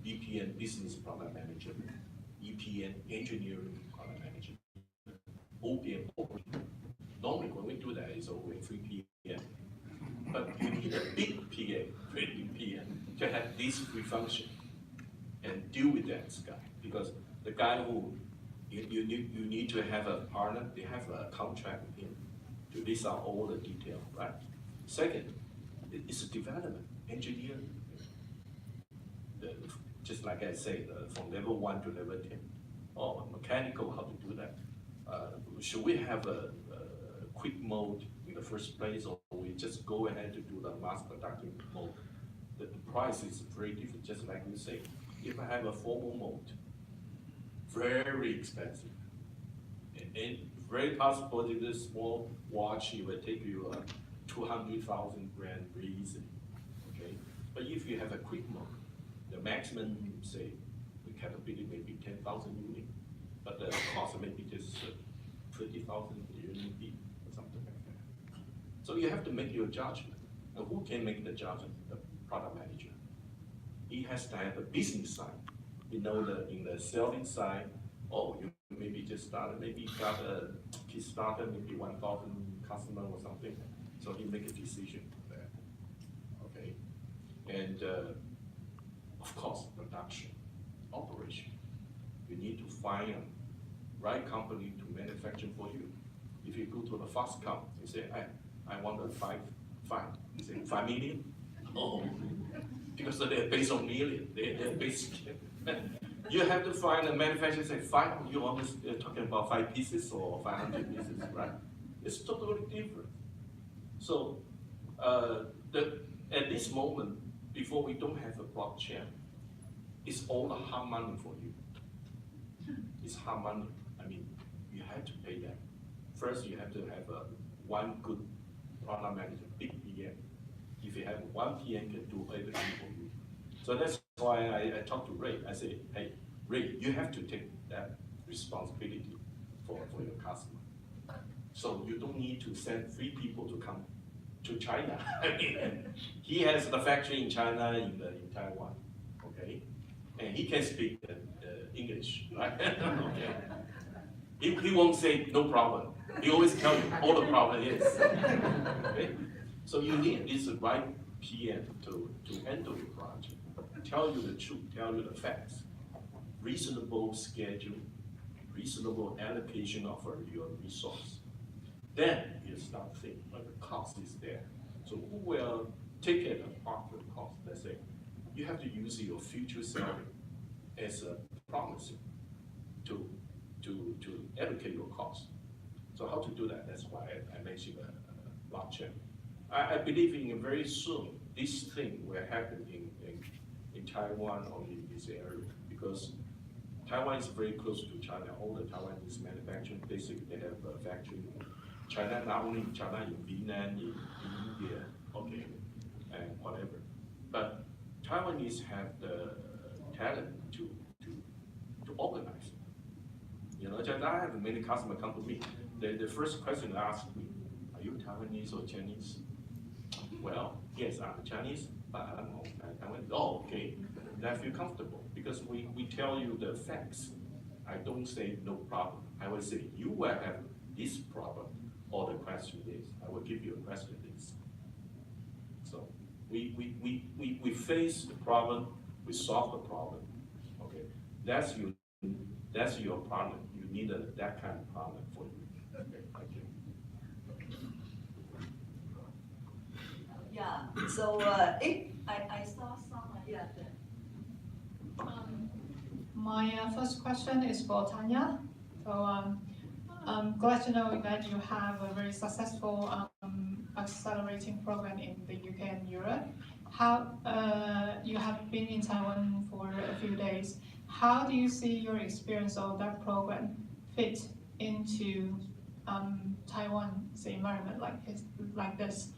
BPN, business product manager, EPN, engineering product manager, OPM, operation. Normally when we do that, it's always 3 PM. But you need a big PA, very big PM, to have these three functions and deal with that guy. Because the guy who you need to have a partner, they have a contract with him to list out all the detail, right? Second, it's a development, engineering. Just like I say, from level 1 to level 10. Oh, mechanical, how to do that? Should we have a quick mode in the first place, or we just go ahead to do the mass production mode? The price is very different, just like we say. If I have a formal mode, very expensive. And very possible that this small watch, it will take you 200,000 grand very easily, okay? But if you have a quick mode, the maximum, say, the capability may be 10,000 units, but the cost may be just 30,000 RMB or something like that. So you have to make your judgment. And who can make the judgment? The product manager. He has to have a business side. You know, in the selling side, oh, you maybe just started, maybe got a Kickstarter, maybe 1,000 customers or something. So he make a decision there, okay? And of course, production, operation. You need to find a right company to manufacture for you. If you go to the Foxconn, you say, hey, I want a five. You say, 5 million? Oh, because they're based on million, they're based. You have to find a manufacturer say, 5, you're almost talking about 5 pieces or 500 pieces, right? It's totally different. So, at this moment, before we don't have a blockchain, it's all the hard money for you. It's hard money. I mean, you have to pay that. First, you have to have one good product manager, big PM. If you have one PM, can do everything for you. So that's why I talked to Ray. I say, hey, Ray, you have to take that responsibility for your customer. So you don't need to send 3 people to come to China. I mean, he has the factory in China, in Taiwan, okay? And he can speak English, right? Okay. He won't say no problem. He always tell you all the problem is. Okay? So you need this right PM to handle your project, tell you the truth, tell you the facts, reasonable schedule, reasonable allocation of your resource. Then you start thinking, well, the cost is there. So who will take it apart the cost? Let's say you have to use your future salary as a promise to allocate your cost. So how to do that? That's why I mentioned a blockchain. I believe in very soon this thing will happen in Taiwan or in this area, because Taiwan is very close to China. All the Taiwanese manufacturing, basically they have a factory in China, not only in China, in Vietnam, in India, okay, and whatever. But Taiwanese have the talent to organize. You know, just I have many customers come to me. The first question they ask me, are you Taiwanese or Chinese? Well, yes, I'm Chinese, but I'm Taiwanese. Oh, okay. Then I feel comfortable because we tell you the facts. I don't say no problem. I will say you will have this problem, or the question is, I will give you a question list. So we face the problem, we solve the problem. Okay, that's your partner. You need that kind of partner for you. Okay, thank you. Yeah. So I saw some. Yeah. My first question is for Tanya. So I'm glad to know that you have a very successful accelerating program in the UK and Europe. How you have been in Taiwan for a few days. How do you see your experience of that program fit into Taiwan's environment like this?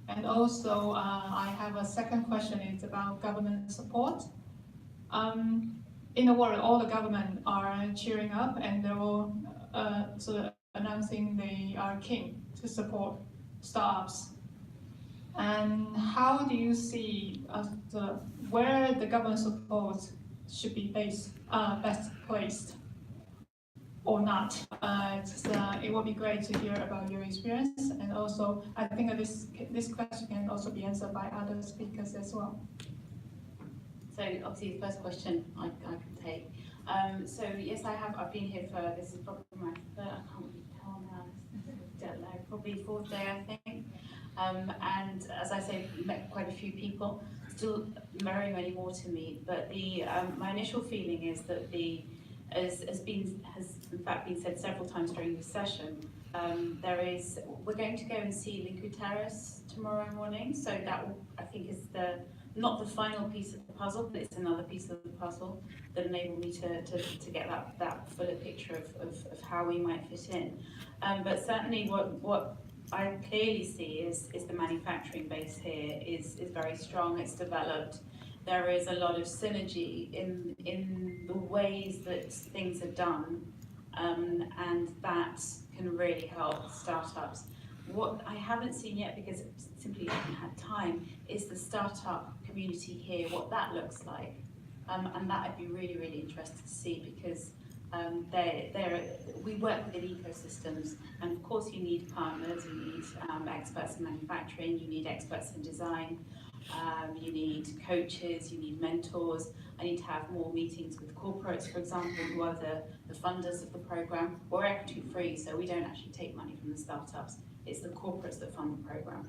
And also, I have a second question. It's about government support. in the world, all the government are cheering up and they're all sort of announcing they are keen to support startups. And how do you see where the government support should be best placed or not? It would be great to hear about your experience, and also I think that this question can also be answered by other speakers as well. So obviously the first question I can take. So yes, I've been here for, this is probably my third, I can't really tell now, don't know, probably fourth day I think. And as I say, met quite a few people, still very many more to meet. But my initial feeling is that has in fact been said several times during this session, we're going to go and see Likud Terrace tomorrow morning. So that I think is not the final piece of the puzzle, but it's another piece of the puzzle that enabled me to get that fuller picture of how we might fit in. But certainly what I clearly see is the manufacturing base here is very strong, it's developed. There is a lot of synergy in the ways that things are done, and that can really help startups. What I haven't seen yet, because I simply haven't had time, is the startup community here, what that looks like. And that I'd be really, really interested to see, because we work within ecosystems, and of course you need partners, you need experts in manufacturing, you need experts in design, you need coaches, you need mentors. I need to have more meetings with corporates, for example, who are the funders of the program. We're equity free, so we don't actually take money from the startups. It's the corporates that fund the program.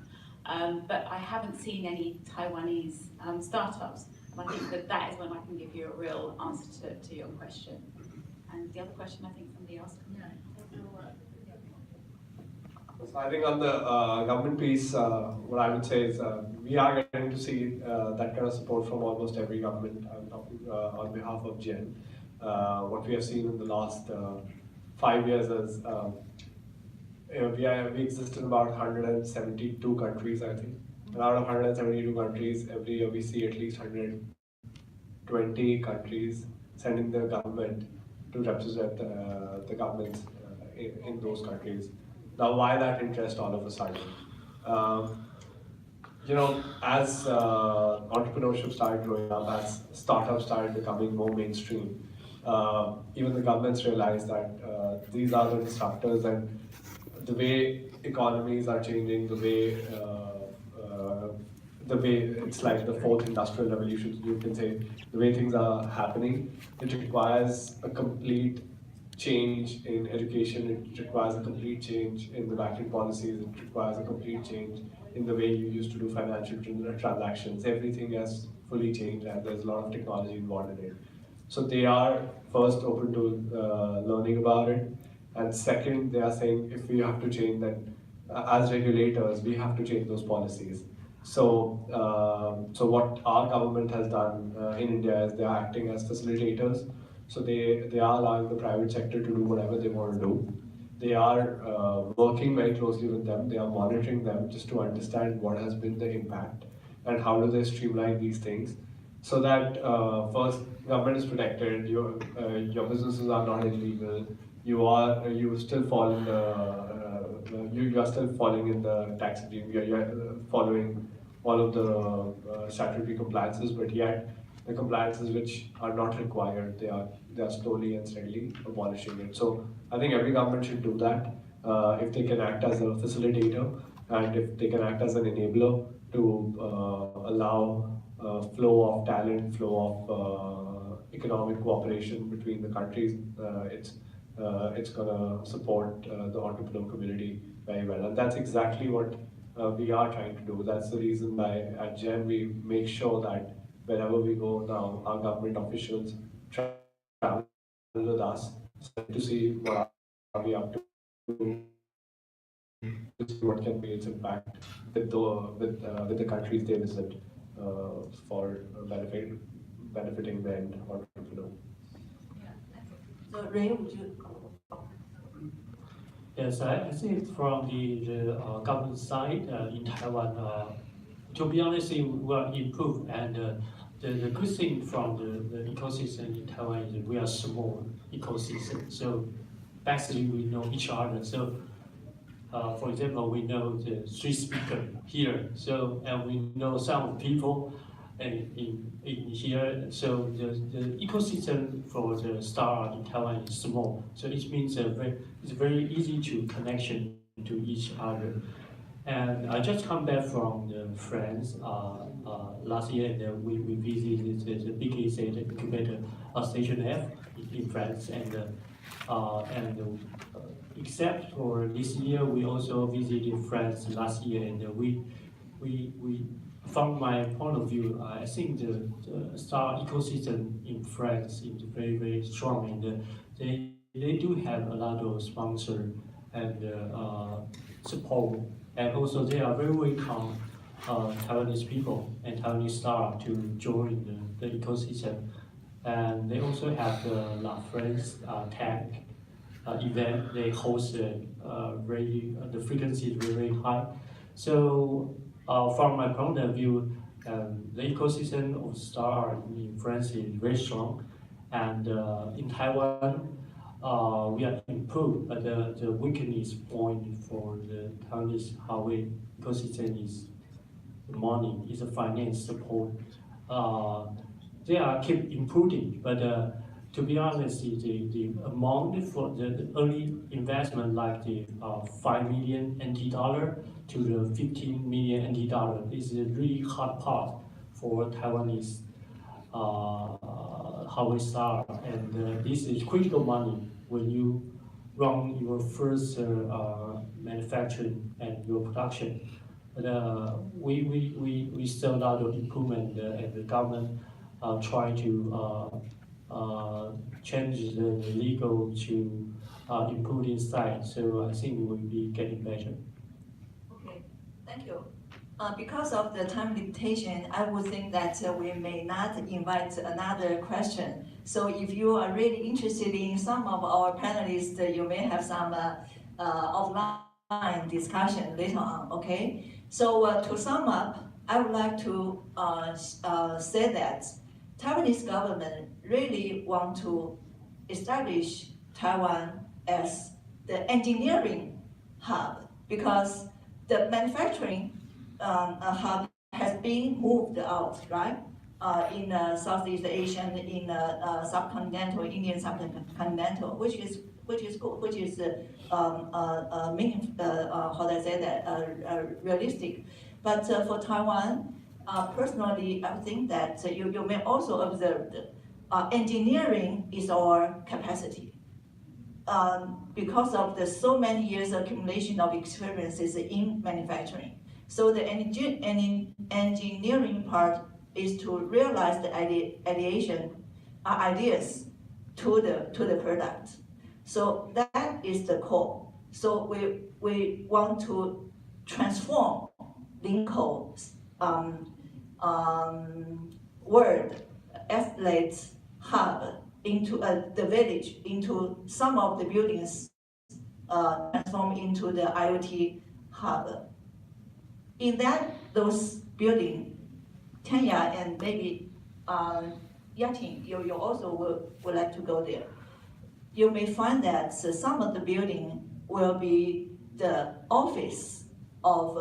But I haven't seen any Taiwanese startups, and I think that is when I can give you a real answer to your question. And the other question, I think somebody asked. So I think on the government piece, what I would say is we are getting to see that kind of support from almost every government. I'm talking on behalf of GEN. What we have seen in the last 5 years is we exist in about 172 countries, I think. And out of 172 countries, every year we see at least 120 countries sending their government to represent the governments in those countries. Now, why that interest all of a sudden? As entrepreneurship started growing up, as startups started becoming more mainstream, even the governments realized that these are the disruptors, and the way economies are changing, the way it's like the fourth industrial revolution, you can say, the way things are happening, it requires a complete change in education, it requires a complete change in the banking policies, it requires a complete change in the way you used to do financial transactions. Everything has fully changed, and there's a lot of technology involved in it. So they are first open to learning about it, and second, they are saying if we have to change, then as regulators, we have to change those policies. So what our government has done in India is they are acting as facilitators. So they are allowing the private sector to do whatever they want to do. They are working very closely with them. They are monitoring them just to understand what has been the impact and how do they streamline these things, so that first, government is protected, your businesses are not illegal, you still fall in you are still falling in the tax regime, you're following all of the statutory compliances, but yet the compliances which are not required, they are slowly and steadily abolishing it. So I think every government should do that if they can act as a facilitator, and if they can act as an enabler to allow flow of talent, flow of economic cooperation between the countries. It's gonna support the entrepreneur community very well, and that's exactly what we are trying to do. That's the reason why at GEN we make sure that wherever we go now, our government officials travel with us to see what are we up to see what can be its impact with the countries they visit for benefiting the end entrepreneur. So Ray, would you? Yes, I think from the government side in Taiwan, to be honest, we will improve, and the good thing from the ecosystem in Taiwan is we are small ecosystem. So basically we know each other. So for example, we know the three speakers here. So and we know some people in here. So the ecosystem for the startup in Taiwan is small. So it means it's very easy to connection to each other. And I just come back from France last year, and we visited the biggest incubator Station F in France, and except for this year, we also visited France last year, and we from my point of view, I think the startup ecosystem in France is very, very strong, and they do have a lot of sponsor and support, and also they are very welcome Taiwanese people and Taiwanese startup to join the ecosystem, and they also have the La France Tech event. They host the frequency is very high. So from my point of view, the ecosystem of startup in France is very strong, and in Taiwan we are improved, but the weakness point for the Taiwanese Huawei ecosystem is the money, is the finance support. They are keep improving, but to be honest, the amount for the early investment, like the 5 million NT dollar to the 15 million NT dollar, is a really hard part for Taiwanese Huawei startup, and this is critical money when you run your first manufacturing and your production. But we still a lot of improvement, and the government try to change the legal to improve inside. So I think we will be getting better. Okay, thank you. Because of the time limitation, I would think that we may not invite another question. So if you are really interested in some of our panelists, you may have some offline discussion later on, okay? So to sum up, I would like to say that Taiwanese government really want to establish Taiwan as the engineering hub, because the manufacturing hub has been moved out, right? In Southeast Asian, in subcontinental, Indian subcontinental, which is good, which is meaning, how do I say that, realistic. But for Taiwan, personally, I think that you may also observe that engineering is our capacity. Because of the so many years accumulation of experiences in manufacturing. So the engineering part is to realize the ideas to the product. So that is the core. So we want to transform Linko's world athlete hub into the village, into some of the buildings transform into the IoT hub. In those buildings, Tanya and maybe Yatin, you also would like to go there. You may find that some of the building will be the office of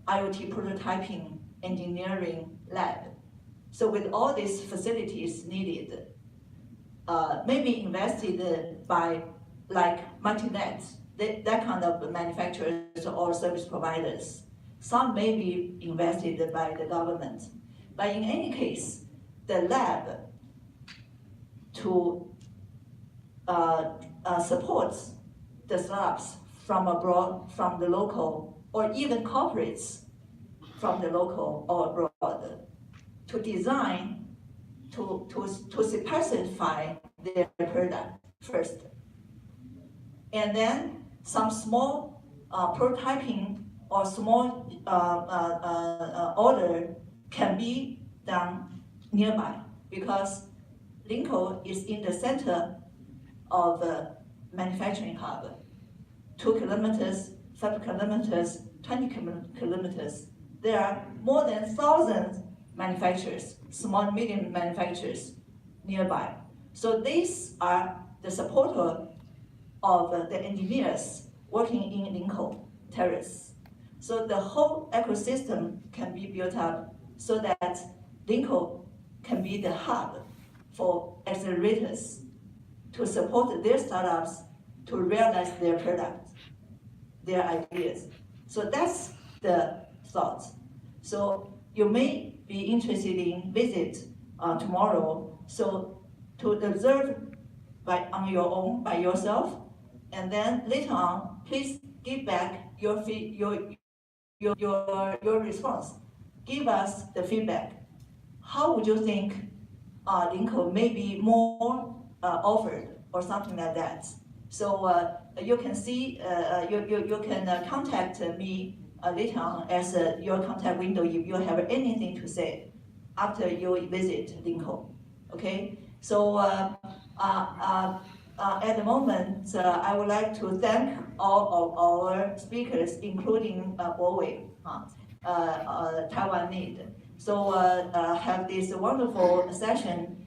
IoT prototyping engineering lab. So with all these facilities needed, maybe invested by like multinet, that kind of manufacturers or service providers. Some may be invested by the government. But in any case, the lab to support the startups from abroad, from the local, or even corporates from the local or abroad, to design, to specify their product first. And then some small prototyping or small order can be done nearby, because Linko is in the center of the manufacturing hub. 2 kilometers, 5 kilometers, 20 kilometers. There are more than 1,000 manufacturers small and medium manufacturers nearby. So these are the supporter of the engineers working in Linkou Terrace. So the whole ecosystem can be built up so that Linkou can be the hub for accelerators to support their startups to realize their products, their ideas. So that's the thought. So you may be interested in visit tomorrow. So to observe on your own, by yourself, and then later on, please give back your response. Give us the feedback. How would you think Lincoln may be more offered or something like that? So you can see, you can contact me later on as your contact window if you have anything to say after you visit Lincoln. Okay, so at the moment, I would like to thank all of our speakers, including Huawei, Taiwan Need. So have this wonderful session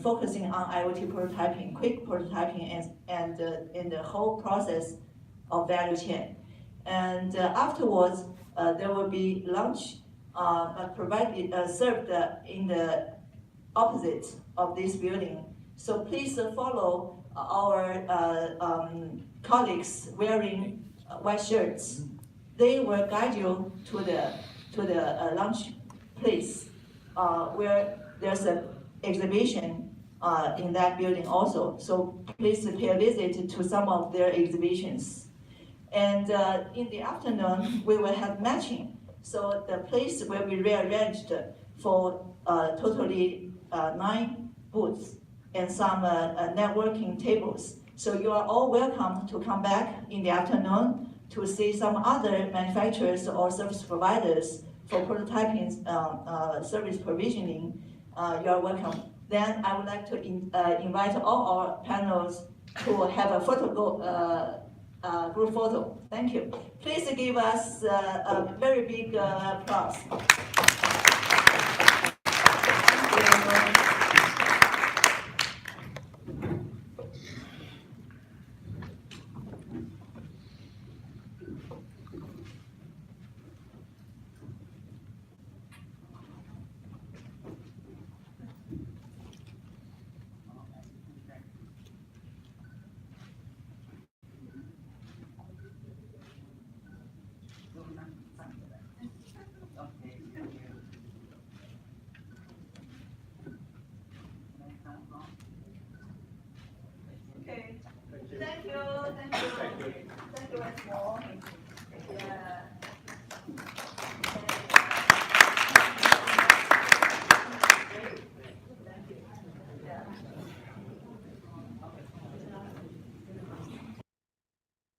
focusing on IoT prototyping, quick prototyping, and in the whole process of value chain. And afterwards, there will be lunch provided served in the opposite of this building. So please follow our colleagues wearing white shirts. They will guide you to the lunch place where there's an exhibition in that building also. So please pay a visit to some of their exhibitions. And in the afternoon, we will have matching. So the place will be rearranged for totally 9 booths and some networking tables. So you are all welcome to come back in the afternoon to see some other manufacturers or service providers for prototyping service provisioning. You are welcome. Then I would like to invite all our panels to have a group photo. Thank you. Please give us a very big applause. Okay. Thank you. Thank you. Thank you once more. Yeah.